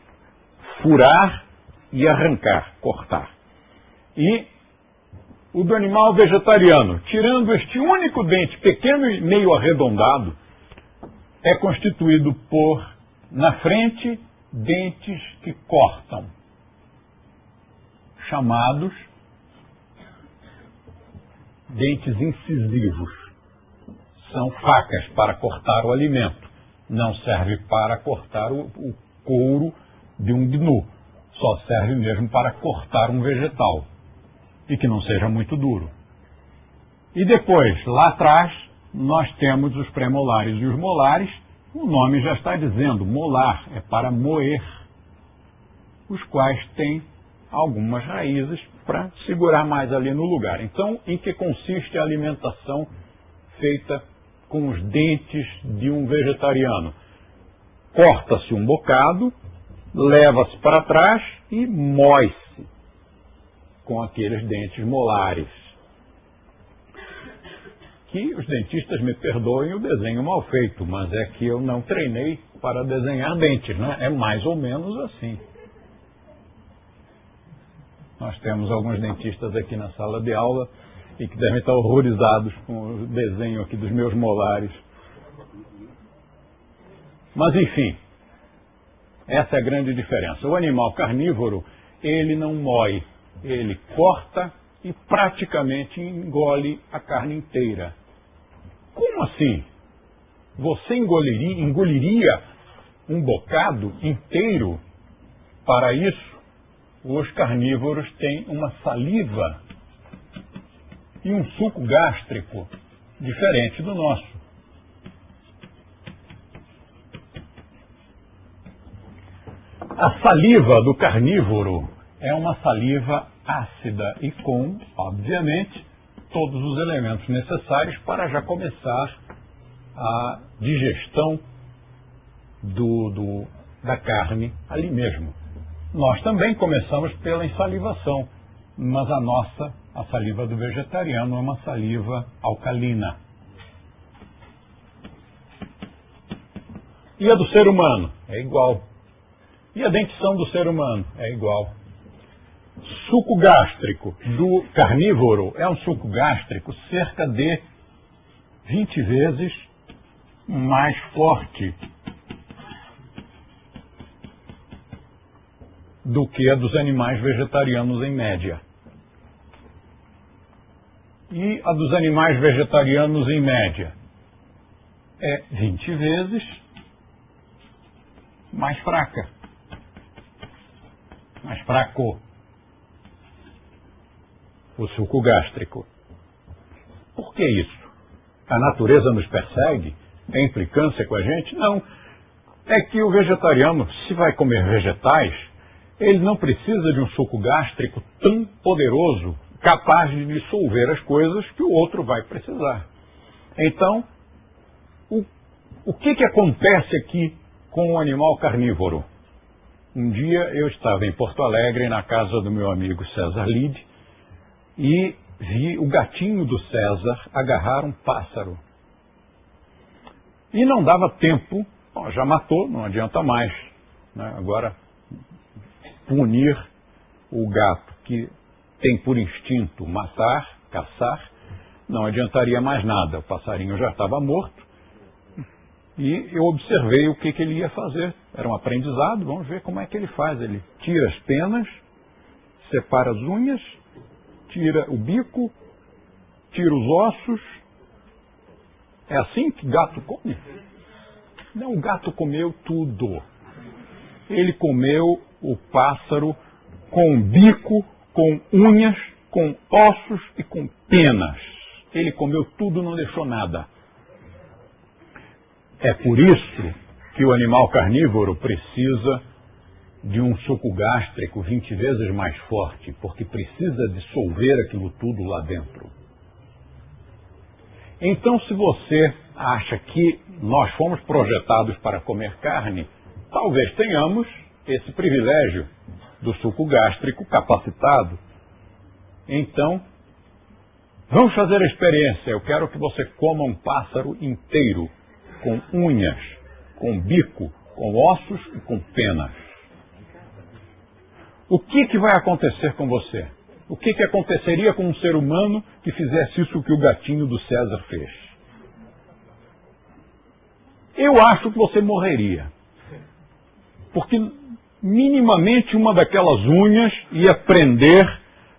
furar e arrancar, cortar. E o do animal vegetariano, tirando este único dente pequeno e meio arredondado, é constituído por, na frente, dentes que cortam, chamados dentes incisivos. São facas para cortar o alimento. Não serve para cortar o couro de um gnu. Só serve mesmo para cortar um vegetal. E que não seja muito duro. E depois, lá atrás, nós temos os premolares e os molares. O nome já está dizendo, molar é para moer, os quais têm algumas raízes para segurar mais ali no lugar. Então, em que consiste a alimentação feita com os dentes de um vegetariano? Corta-se um bocado, leva-se para trás e mói-se com aqueles dentes molares. Que os dentistas me perdoem o desenho mal feito, mas é que eu não treinei para desenhar dentes, né? É mais ou menos assim. Nós temos alguns dentistas aqui na sala de aula e que devem estar horrorizados com o desenho aqui dos meus molares. Mas enfim, essa é a grande diferença. O animal carnívoro, ele não mói, ele corta e praticamente engole a carne inteira. Como assim? Você engoliria um bocado inteiro? Para isso, os carnívoros têm uma saliva e um suco gástrico diferente do nosso. A saliva do carnívoro é uma saliva ácida e com, obviamente, todos os elementos necessários para já começar a digestão da carne ali mesmo. Nós também começamos pela ensalivação, mas a saliva do vegetariano é uma saliva alcalina. E a do ser humano? É igual. E a dentição do ser humano? É igual. Suco gástrico do carnívoro é um suco gástrico cerca de 20 vezes mais forte do que a dos animais vegetarianos em média. E a dos animais vegetarianos em média é 20 vezes mais fraca. Mais fraco. O suco gástrico. Por que isso? A natureza nos persegue? Tem implicância com a gente? Não. é que o vegetariano, se vai comer vegetais, ele não precisa de um suco gástrico tão poderoso, capaz de dissolver as coisas que o outro vai precisar. Então, o que acontece aqui com o animal carnívoro? Um dia eu estava em Porto Alegre, na casa do meu amigo César Lide, e vi o gatinho do César agarrar um pássaro. E não dava tempo, bom, já matou, não adianta mais, né? Agora, punir o gato que tem por instinto matar, caçar, não adiantaria mais nada. O passarinho já estava morto e eu observei o que ele ia fazer. Era um aprendizado, vamos ver como é que ele faz. Ele tira as penas, separa as unhas, tira o bico, tira os ossos. É assim que gato come? Não, o gato comeu tudo. Ele comeu o pássaro com bico, com unhas, com ossos e com penas. Ele comeu tudo, não deixou nada. É por isso que o animal carnívoro precisa de um suco gástrico 20 vezes mais forte, porque precisa dissolver aquilo tudo lá dentro. Então, se você acha que nós fomos projetados para comer carne, talvez tenhamos esse privilégio do suco gástrico capacitado. Então, vamos fazer a experiência. Eu quero que você coma um pássaro inteiro, com unhas, com bico, com ossos e com penas. O que vai acontecer com você? O que aconteceria com um ser humano que fizesse isso que o gatinho do César fez? Eu acho que você morreria. Porque minimamente uma daquelas unhas ia prender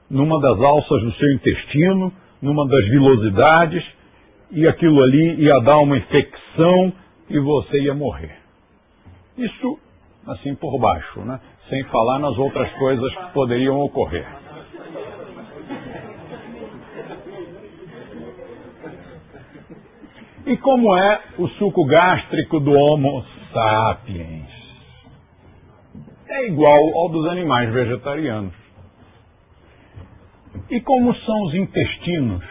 numa das alças do seu intestino, numa das vilosidades, e aquilo ali ia dar uma infecção e você ia morrer. Isso assim por baixo, né? Sem falar nas outras coisas que poderiam ocorrer. E como é o suco gástrico do Homo sapiens? É igual ao dos animais vegetarianos. E como são os intestinos?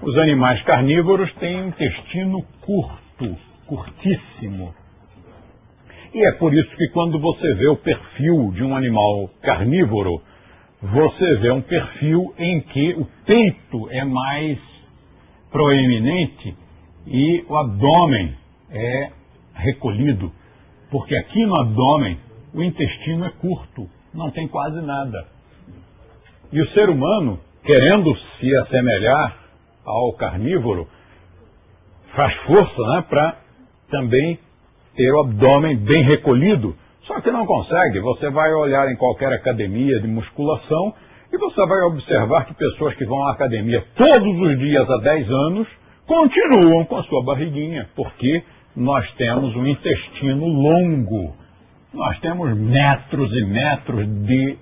Os animais carnívoros têm um intestino curto, curtíssimo. E é por isso que quando você vê o perfil de um animal carnívoro, você vê um perfil em que o peito é mais proeminente e o abdômen é recolhido. Porque aqui no abdômen o intestino é curto, não tem quase nada. E o ser humano, querendo se assemelhar ao carnívoro, faz força, né, para também ter o abdômen bem recolhido. Só que não consegue. Você vai olhar em qualquer academia de musculação e você vai observar que pessoas que vão à academia todos os dias há 10 anos continuam com a sua barriguinha, porque nós temos um intestino longo. Nós temos metros e metros de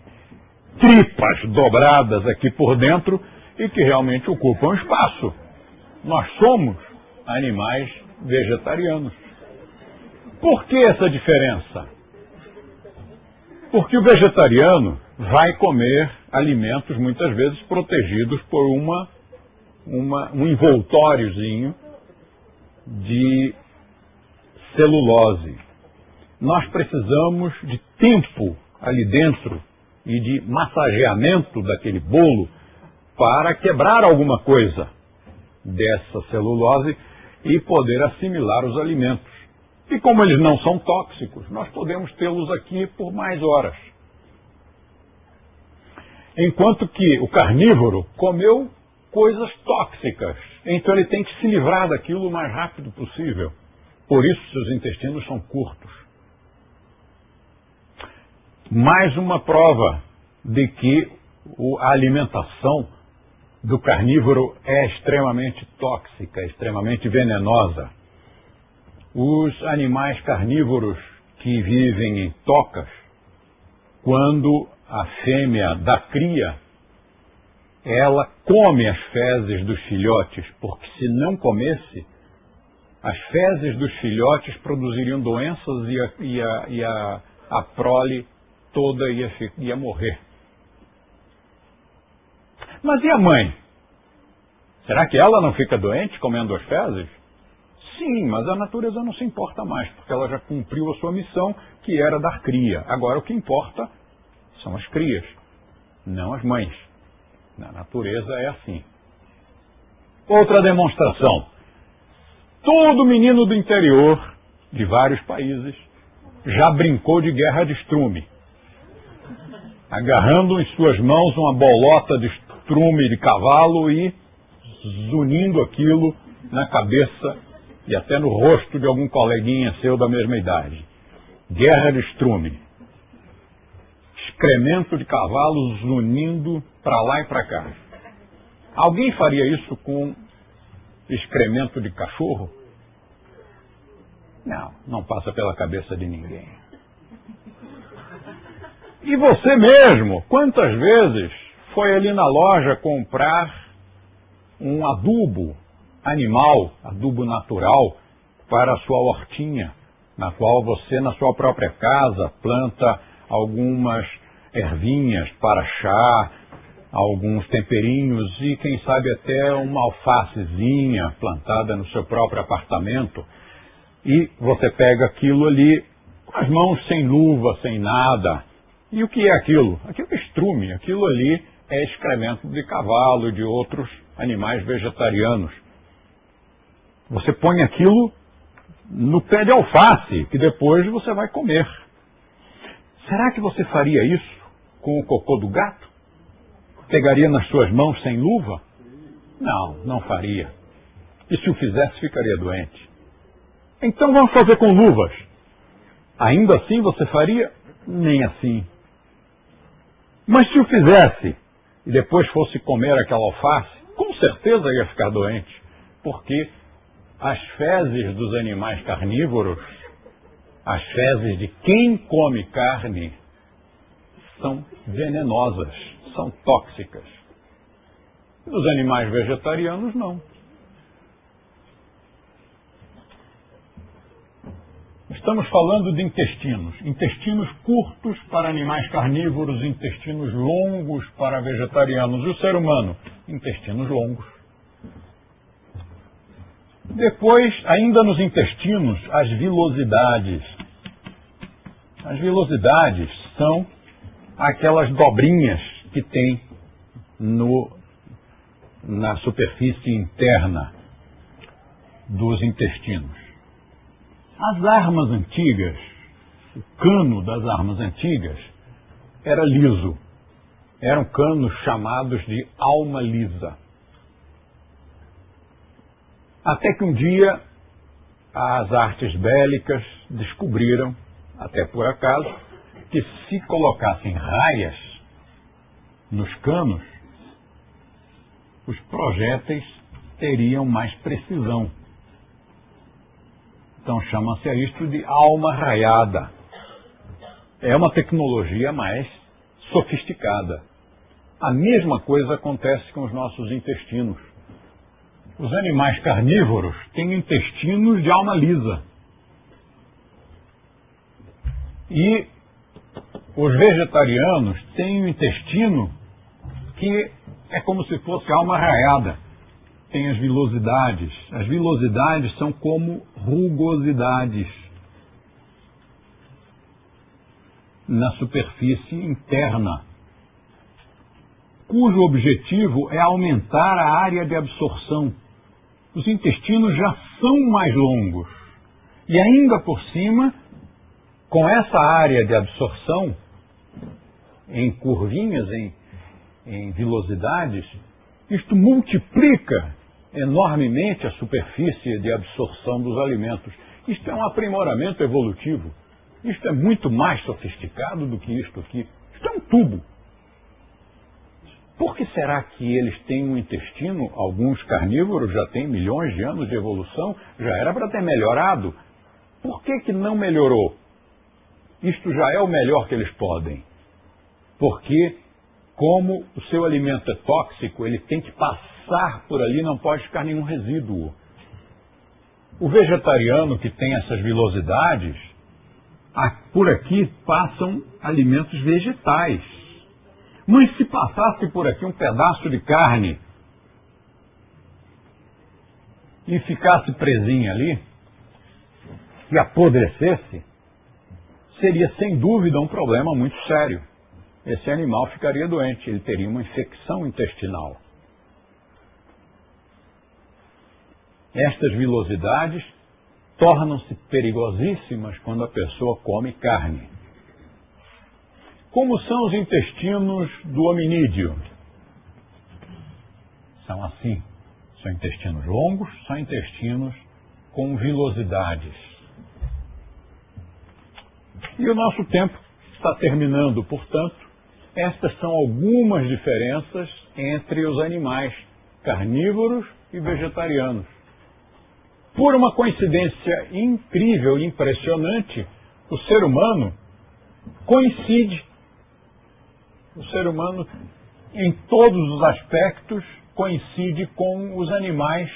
tripas dobradas aqui por dentro e que realmente ocupam espaço. Nós somos animais vegetarianos. Por que essa diferença? Porque o vegetariano vai comer alimentos muitas vezes protegidos por um envoltóriozinho de celulose. Nós precisamos de tempo ali dentro e de massageamento daquele bolo para quebrar alguma coisa dessa celulose e poder assimilar os alimentos. E como eles não são tóxicos, nós podemos tê-los aqui por mais horas. Enquanto que o carnívoro comeu coisas tóxicas, então ele tem que se livrar daquilo o mais rápido possível. Por isso seus intestinos são curtos. Mais uma prova de que a alimentação do carnívoro é extremamente tóxica, extremamente venenosa. Os animais carnívoros que vivem em tocas, quando a fêmea dá cria, ela come as fezes dos filhotes, porque se não comesse, As fezes dos filhotes produziriam doenças e a prole toda ia morrer. Mas e a mãe? Será que ela não fica doente comendo as fezes? Sim, mas a natureza não se importa mais, porque ela já cumpriu a sua missão, que era dar cria. Agora o que importa são as crias, não as mães. Na natureza é assim. Outra demonstração. Todo menino do interior de vários países já brincou de guerra de estrume, agarrando em suas mãos uma bolota de estrume de cavalo e zunindo aquilo na cabeça e até no rosto de algum coleguinha seu da mesma idade. Guerra de estrume. Excremento de cavalo zunindo para lá e para cá. Alguém faria isso com excremento de cachorro? Não passa pela cabeça de ninguém. E você mesmo, quantas vezes foi ali na loja comprar um adubo animal, adubo natural, para a sua hortinha, na qual você, na sua própria casa, planta algumas ervinhas para chá, alguns temperinhos e, quem sabe, até uma alfacezinha plantada no seu próprio apartamento. E você pega aquilo ali com as mãos sem luva, sem nada. E o que é aquilo? Aquilo é estrume, aquilo ali é excremento de cavalo e de outros animais vegetarianos. Você põe aquilo no pé de alface, que depois você vai comer. Será que você faria isso com o cocô do gato? Pegaria nas suas mãos sem luva? Não faria. E se o fizesse, ficaria doente. Então vamos fazer com luvas. Ainda assim você faria? Nem assim. Mas se o fizesse e depois fosse comer aquela alface, com certeza ia ficar doente. Porque as fezes dos animais carnívoros, as fezes de quem come carne, são venenosas, são tóxicas. Dos animais vegetarianos, não. Estamos falando de intestinos. Intestinos curtos para animais carnívoros, intestinos longos para vegetarianos. E o ser humano? Intestinos longos. Depois, ainda nos intestinos, as vilosidades. As vilosidades são aquelas dobrinhas que tem na superfície interna dos intestinos. As armas antigas, o cano das armas antigas, era liso. Eram canos chamados de alma lisa. Até que um dia as artes bélicas descobriram, até por acaso, que se colocassem raias nos canos, os projéteis teriam mais precisão. Então chama-se a isto de alma raiada. É uma tecnologia mais sofisticada. A mesma coisa acontece com os nossos intestinos. Os animais carnívoros têm intestinos de alma lisa. E os vegetarianos têm um intestino que é como se fosse alma raiada. Tem as vilosidades. As vilosidades são como rugosidades na superfície interna, cujo objetivo é aumentar a área de absorção. Os intestinos já são mais longos. E ainda por cima, com essa área de absorção, em curvinhas, em vilosidades, isto multiplica enormemente a superfície de absorção dos alimentos. Isto é um aprimoramento evolutivo. Isto é muito mais sofisticado do que isto aqui. Isto é um tubo. Por que será que eles têm um intestino? Alguns carnívoros já têm milhões de anos de evolução, já era para ter melhorado. Por que não melhorou? Isto já é o melhor que eles podem. Porque, como o seu alimento é tóxico, ele tem que passar por ali, não pode ficar nenhum resíduo. O vegetariano que tem essas vilosidades, por aqui passam alimentos vegetais. Mas se passasse por aqui um pedaço de carne e ficasse presinho ali, e apodrecesse, seria sem dúvida um problema muito sério. Esse animal ficaria doente, ele teria uma infecção intestinal. Estas vilosidades tornam-se perigosíssimas quando a pessoa come carne. Como são os intestinos do hominídeo? São assim. São intestinos longos, são intestinos com vilosidades. E o nosso tempo está terminando, portanto, estas são algumas diferenças entre os animais carnívoros e vegetarianos. Por uma coincidência incrível e impressionante, o ser humano coincide. O ser humano, em todos os aspectos, coincide com os animais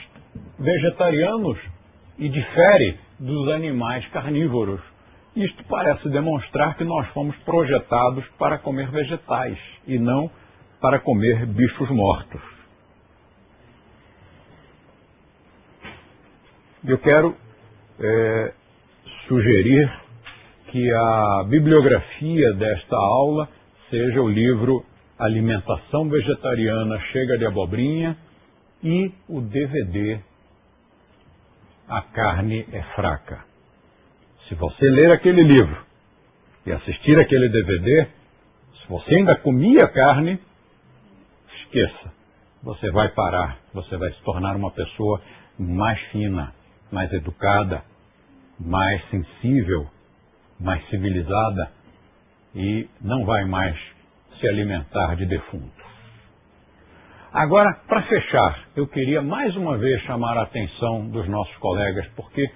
vegetarianos e difere dos animais carnívoros. Isto parece demonstrar que nós fomos projetados para comer vegetais e não para comer bichos mortos. Eu quero sugerir que a bibliografia desta aula seja o livro Alimentação Vegetariana Chega de Abobrinha e o DVD A Carne é Fraca. Se você ler aquele livro e assistir aquele DVD, se você ainda comia carne, esqueça. Você vai parar, você vai se tornar uma pessoa mais fina, mais educada, mais sensível, mais civilizada e não vai mais se alimentar de defunto. Agora, para fechar, eu queria mais uma vez chamar a atenção dos nossos colegas, porque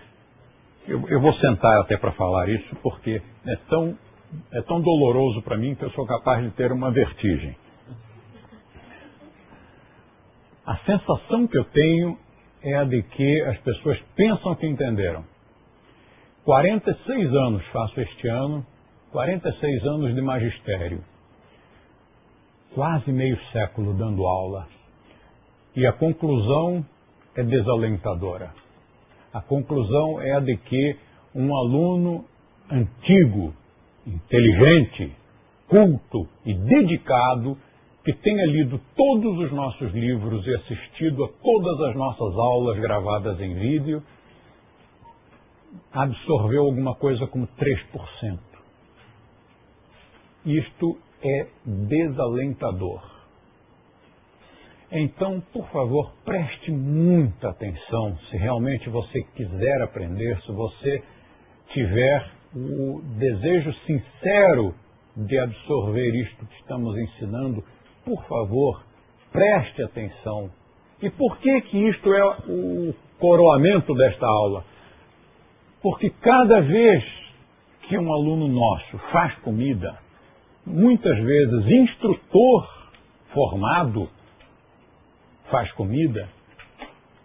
eu vou sentar até para falar isso, porque é tão doloroso para mim que eu sou capaz de ter uma vertigem. A sensação que eu tenho é a de que as pessoas pensam que entenderam. 46 anos faço este ano, 46 anos de magistério. Quase meio século dando aula. E a conclusão é desalentadora. A conclusão é a de que um aluno antigo, inteligente, culto e dedicado, que tenha lido todos os nossos livros e assistido a todas as nossas aulas gravadas em vídeo, absorveu alguma coisa como 3%. Isto é desalentador. Então, por favor, preste muita atenção se realmente você quiser aprender, se você tiver o desejo sincero de absorver isto que estamos ensinando, por favor, preste atenção. E por que isto é o coroamento desta aula? Porque cada vez que um aluno nosso faz comida, muitas vezes instrutor formado faz comida,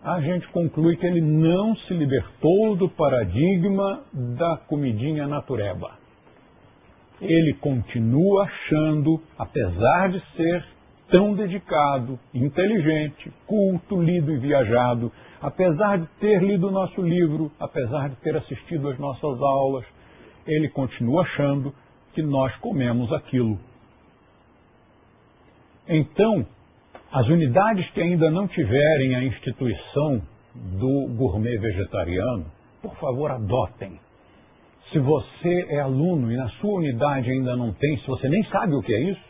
a gente conclui que ele não se libertou do paradigma da comidinha natureba. Ele continua achando, apesar de ser tão dedicado, inteligente, culto, lido e viajado, apesar de ter lido o nosso livro, apesar de ter assistido às nossas aulas, ele continua achando que nós comemos aquilo. Então, as unidades que ainda não tiverem a instituição do gourmet vegetariano, por favor, adotem. Se você é aluno e na sua unidade ainda não tem, se você nem sabe o que é isso,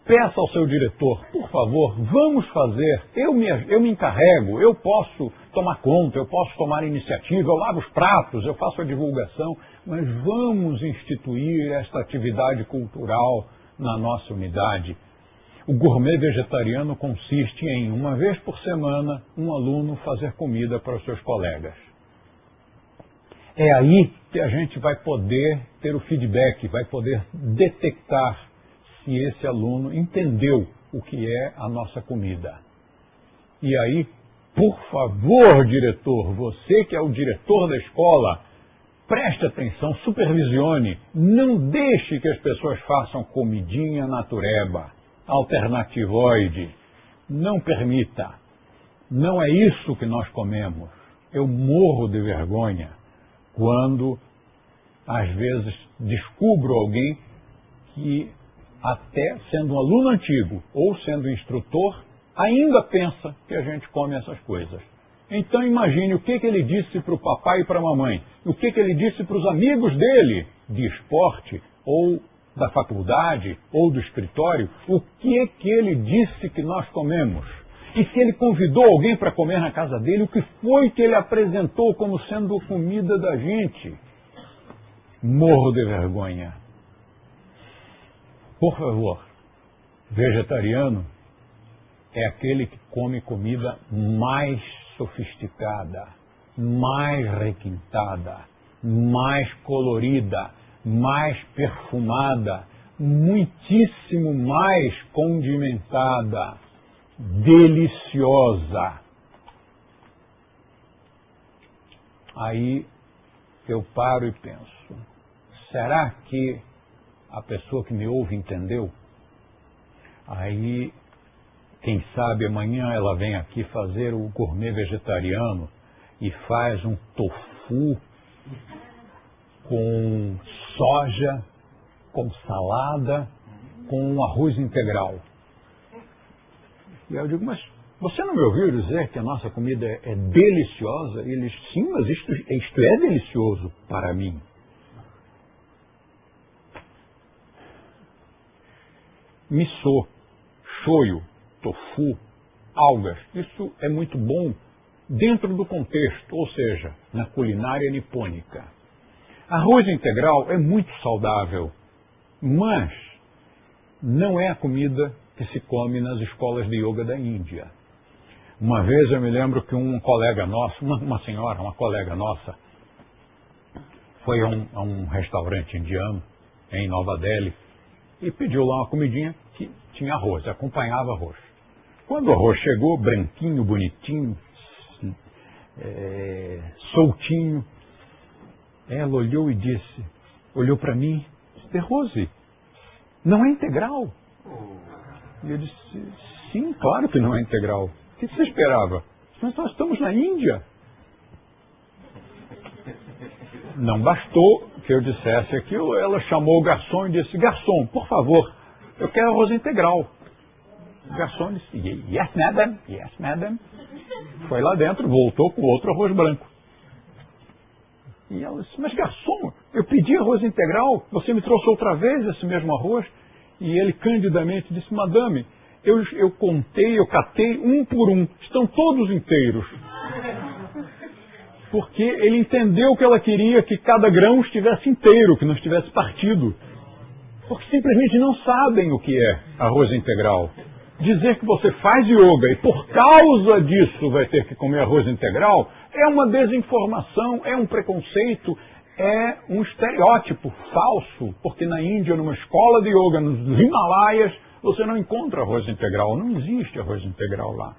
peça ao seu diretor, por favor, vamos fazer, eu me encarrego, eu posso tomar conta, eu posso tomar iniciativa, eu lavo os pratos, eu faço a divulgação, mas vamos instituir esta atividade cultural na nossa unidade. O gourmet vegetariano consiste em, uma vez por semana, um aluno fazer comida para os seus colegas. É aí que a gente vai poder ter o feedback, vai poder detectar se esse aluno entendeu o que é a nossa comida. E aí Por favor, diretor, você que é o diretor da escola, preste atenção, supervisione, não deixe que as pessoas façam comidinha natureba, alternativoide. Não permita. Não é isso que nós comemos. Eu morro de vergonha quando, às vezes, descubro alguém que, até sendo um aluno antigo ou sendo instrutor, ainda pensa que a gente come essas coisas. Então imagine o que ele disse para o papai e para a mamãe, o que ele disse para os amigos dele, de esporte, ou da faculdade, ou do escritório, o que ele disse que nós comemos. E se ele convidou alguém para comer na casa dele, o que foi que ele apresentou como sendo comida da gente? Morro de vergonha. Por favor, vegetariano é aquele que come comida mais sofisticada, mais requintada, mais colorida, mais perfumada, muitíssimo mais condimentada, deliciosa. Aí eu paro e penso, será que a pessoa que me ouve entendeu? Aí, quem sabe amanhã ela vem aqui fazer o gourmet vegetariano e faz um tofu com soja, com salada, com um arroz integral. E eu digo, mas você não me ouviu dizer que a nossa comida é deliciosa? E eles, sim, mas isto é delicioso para mim. Miso, shoyu, tofu, algas, isso é muito bom dentro do contexto, ou seja, na culinária nipônica. Arroz integral é muito saudável, mas não é a comida que se come nas escolas de yoga da Índia. Uma vez eu me lembro que um colega nosso, uma colega nossa, foi a um restaurante indiano em Nova Delhi e pediu lá uma comidinha que tinha arroz, acompanhava arroz. Quando o arroz chegou, branquinho, bonitinho, soltinho, ela olhou e disse, olhou para mim, disse, Rose, não é integral. E eu disse, sim, claro que não é integral. O que você esperava? Mas nós estamos na Índia. Não bastou que eu dissesse aquilo, ela chamou o garçom e disse, garçom, por favor, eu quero arroz integral. O garçom disse, yes, madam, yes, madam. Foi lá dentro, voltou com outro arroz branco. E ela disse, mas garçom, eu pedi arroz integral, você me trouxe outra vez esse mesmo arroz? E ele candidamente disse, madame, eu contei, eu catei um por um, estão todos inteiros. Porque ele entendeu que ela queria que cada grão estivesse inteiro, que não estivesse partido. Porque simplesmente não sabem o que é arroz integral. Dizer que você faz yoga e por causa disso vai ter que comer arroz integral é uma desinformação, é um preconceito, é um estereótipo falso. Porque na Índia, numa escola de yoga, nos Himalaias, você não encontra arroz integral, não existe arroz integral lá.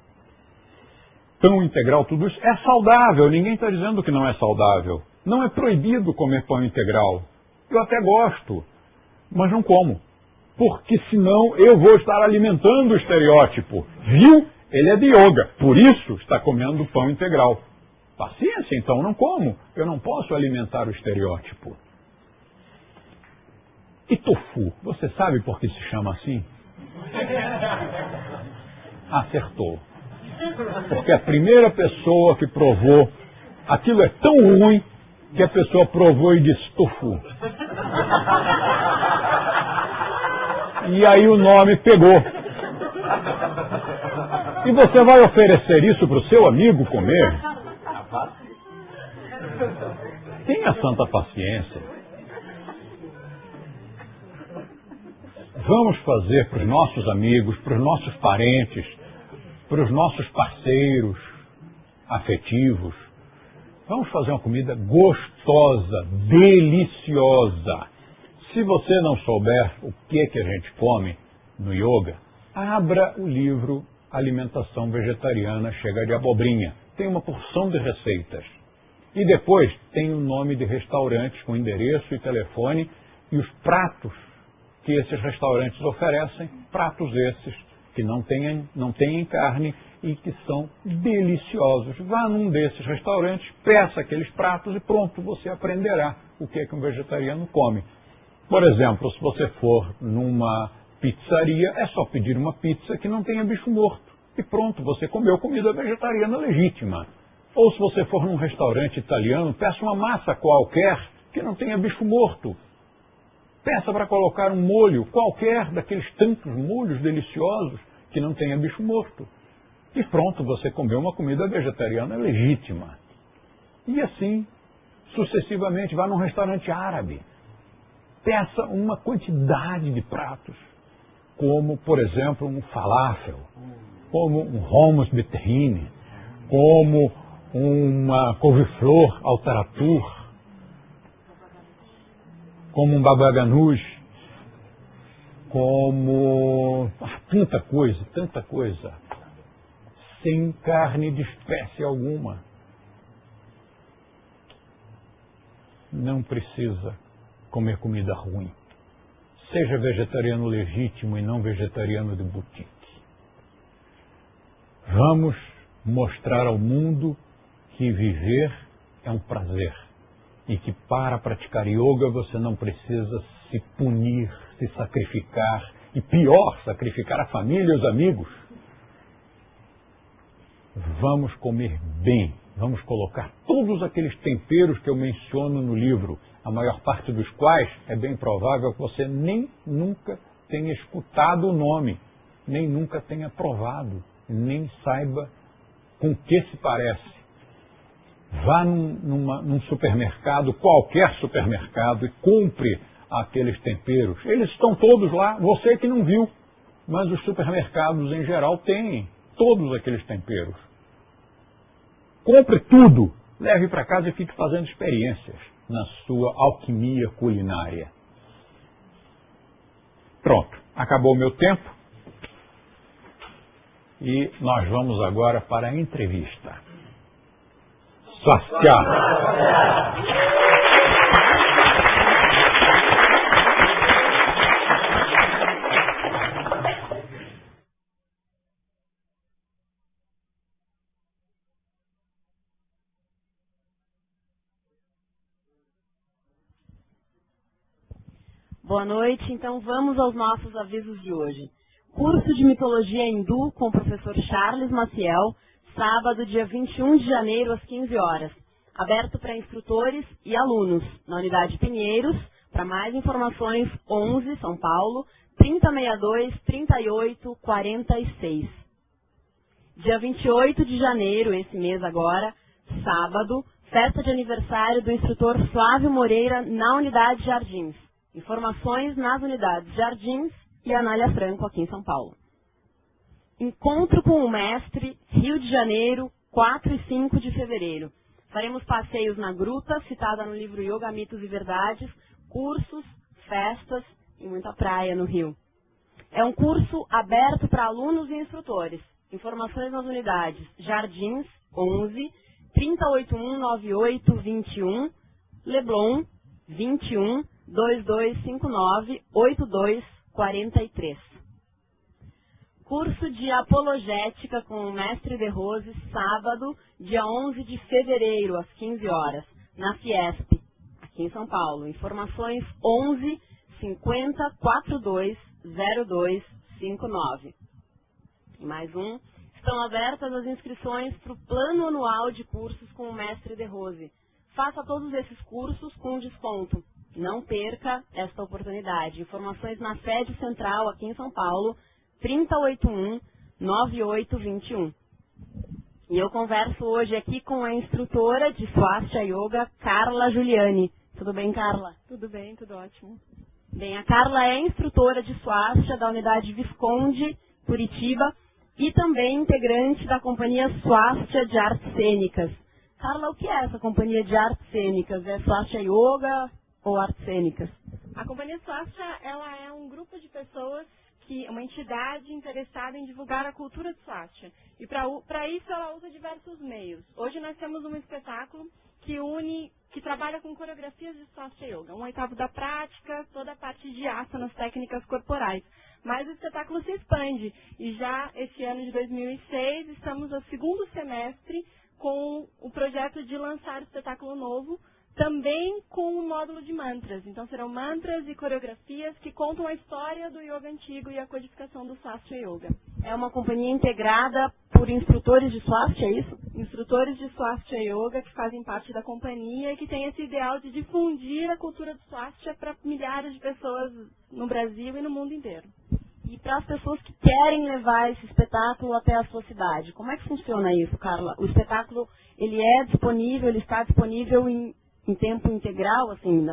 Pão integral, tudo isso é saudável, ninguém está dizendo que não é saudável. Não é proibido comer pão integral. Eu até gosto, mas não como. Porque senão eu vou estar alimentando o estereótipo. Viu? Ele é de yoga, por isso está comendo pão integral. Paciência, então, não como. Eu não posso alimentar o estereótipo. E tofu, você sabe por que se chama assim? Acertou. Porque a primeira pessoa que provou, aquilo é tão ruim que a pessoa provou e disse tofu. E aí o nome pegou. E você vai oferecer isso para o seu amigo comer? Tenha santa paciência. Vamos fazer para os nossos amigos, para os nossos parentes, para os nossos parceiros afetivos. Vamos fazer uma comida gostosa, deliciosa. Se você não souber o que a gente come no yoga, abra o livro alimentação vegetariana chega de abobrinha. Tem uma porção de receitas. E depois tem o nome de restaurantes com endereço e telefone e os pratos que esses restaurantes oferecem, pratos esses que não têm carne e que são deliciosos. Vá num desses restaurantes, peça aqueles pratos e pronto, você aprenderá o que é que um vegetariano come. Por exemplo, se você for numa pizzaria, é só pedir uma pizza que não tenha bicho morto. E pronto, você comeu comida vegetariana legítima. Ou se você for num restaurante italiano, peça uma massa qualquer que não tenha bicho morto. Peça para colocar um molho qualquer, daqueles tantos molhos deliciosos que não tenha bicho morto. E pronto, você comeu uma comida vegetariana legítima. E assim, sucessivamente, vá num restaurante árabe. Peça uma quantidade de pratos, como, por exemplo, um falafel, como um hummus beterrine, como uma couve-flor ao taratur, como um baba ganoush, como tanta coisa, sem carne de espécie alguma. Não precisa comer comida ruim. Seja vegetariano legítimo e não vegetariano de boutique. Vamos mostrar ao mundo que viver é um prazer e que para praticar yoga você não precisa se punir, se sacrificar e pior, sacrificar a família e os amigos. Vamos comer bem, vamos colocar todos aqueles temperos que eu menciono no livro, a maior parte dos quais é bem provável que você nem nunca tenha escutado o nome, nem nunca tenha provado, nem saiba com que se parece. Vá num supermercado, qualquer supermercado, e compre aqueles temperos. Eles estão todos lá, você que não viu, mas os supermercados em geral têm todos aqueles temperos. Compre tudo, leve para casa e fique fazendo experiências na sua alquimia culinária. Pronto, acabou o meu tempo e nós vamos agora para a entrevista. Swastika. Boa noite, então vamos aos nossos avisos de hoje. Curso de Mitologia Hindu com o professor Charles Maciel, sábado, dia 21 de janeiro, às 15 horas. Aberto para instrutores e alunos, na Unidade Pinheiros. Para mais informações, 11, São Paulo, 3062-3846. Dia 28 de janeiro, esse mês agora, sábado, festa de aniversário do instrutor Flávio Moreira na Unidade Jardins. Informações nas unidades Jardins e Anália Franco, aqui em São Paulo. Encontro com o mestre, Rio de Janeiro, 4 e 5 de fevereiro. Faremos passeios na gruta, citada no livro Yoga, Mitos e Verdades, cursos, festas e muita praia no Rio. É um curso aberto para alunos e instrutores. Informações nas unidades Jardins, 11, 3081-9821, Leblon, 21, 2259-8243. Curso de Apologética com o Mestre De Rose, sábado, dia 11 de fevereiro, às 15 horas, na Fiesp, aqui em São Paulo. Informações 11 50 42 02 59. E mais um. Estão abertas as inscrições para o plano anual de cursos com o Mestre De Rose. Faça todos esses cursos com desconto. Não perca esta oportunidade. Informações na sede central aqui em São Paulo, 3081-9821. E eu converso hoje aqui com a instrutora de Swastika Yoga, Carla Giuliani. Tudo bem, Carla? Tudo bem, tudo ótimo. Bem, a Carla é instrutora de Swastika da unidade Visconde, Curitiba, e também integrante da companhia Swastika de Artes Cênicas. Carla, o que é essa companhia de artes cênicas? É Swastika Yoga ou artes cênicas? A companhia Swastika, ela é um grupo de pessoas uma entidade interessada em divulgar a cultura de Swastika. E para isso ela usa diversos meios. Hoje nós temos um espetáculo que trabalha com coreografias de Swastika Yoga, 1/8 da prática, toda a parte de asanas, técnicas corporais. Mas o espetáculo se expande e já esse ano de 2006 estamos no segundo semestre com o projeto de lançar o espetáculo novo, também com um módulo de mantras. Então serão mantras e coreografias que contam a história do yoga antigo e a codificação do Swastika Yoga. É uma companhia integrada por instrutores de Swastika, é isso? Instrutores de Swastika Yoga que fazem parte da companhia e que tem esse ideal de difundir a cultura do Swastika para milhares de pessoas no Brasil e no mundo inteiro. E para as pessoas que querem levar esse espetáculo até a sua cidade, como é que funciona isso, Carla? O espetáculo, ele está disponível em tempo integral, assim,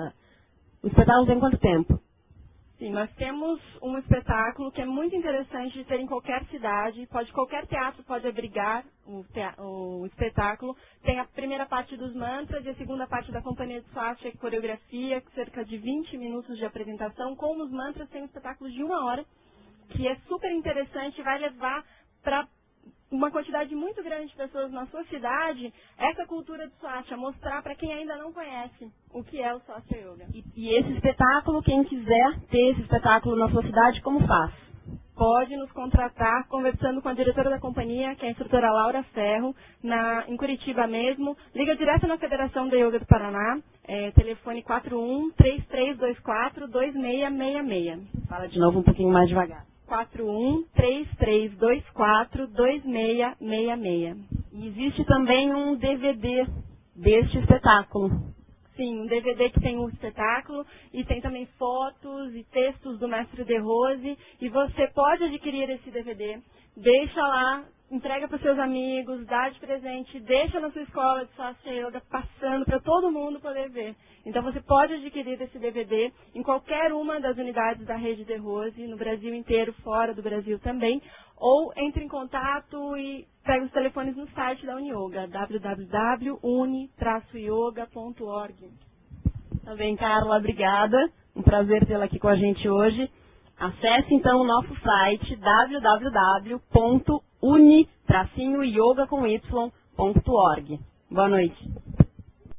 o espetáculo tem quanto tempo? Sim, nós temos um espetáculo que é muito interessante de ter em qualquer cidade, qualquer teatro pode abrigar o espetáculo. Tem a primeira parte dos mantras e a segunda parte da companhia de Swastika, coreografia, cerca de 20 minutos de apresentação. Com os mantras tem um espetáculo de 1 hora, que é super interessante e vai levar para uma quantidade muito grande de pessoas na sua cidade essa cultura de Swastika, mostrar para quem ainda não conhece o que é o Swastika Yoga. E esse espetáculo, quem quiser ter esse espetáculo na sua cidade, como faz? Pode nos contratar conversando com a diretora da companhia, que é a instrutora Laura Ferro, em Curitiba mesmo. Liga direto na Federação de Yoga do Paraná, telefone 41-3324-2666. Fala de novo um pouquinho mais devagar. 41-3324-2666. E existe também um DVD deste espetáculo. Sim, um DVD que tem o espetáculo e tem também fotos e textos do mestre De Rose. E você pode adquirir esse DVD, deixa lá, entrega para os seus amigos, dá de presente, deixa na sua escola de Swastika Yoga passando para todo mundo poder ver. Então você pode adquirir esse DVD em qualquer uma das unidades da rede De Rose, no Brasil inteiro, fora do Brasil também, ou entre em contato e pega os telefones no site da Uniyoga, www.uni-yoga.org. Também, Carla, obrigada. Um prazer tê-la aqui com a gente hoje. Acesse então o nosso site www.uni-yoga.org. Boa noite.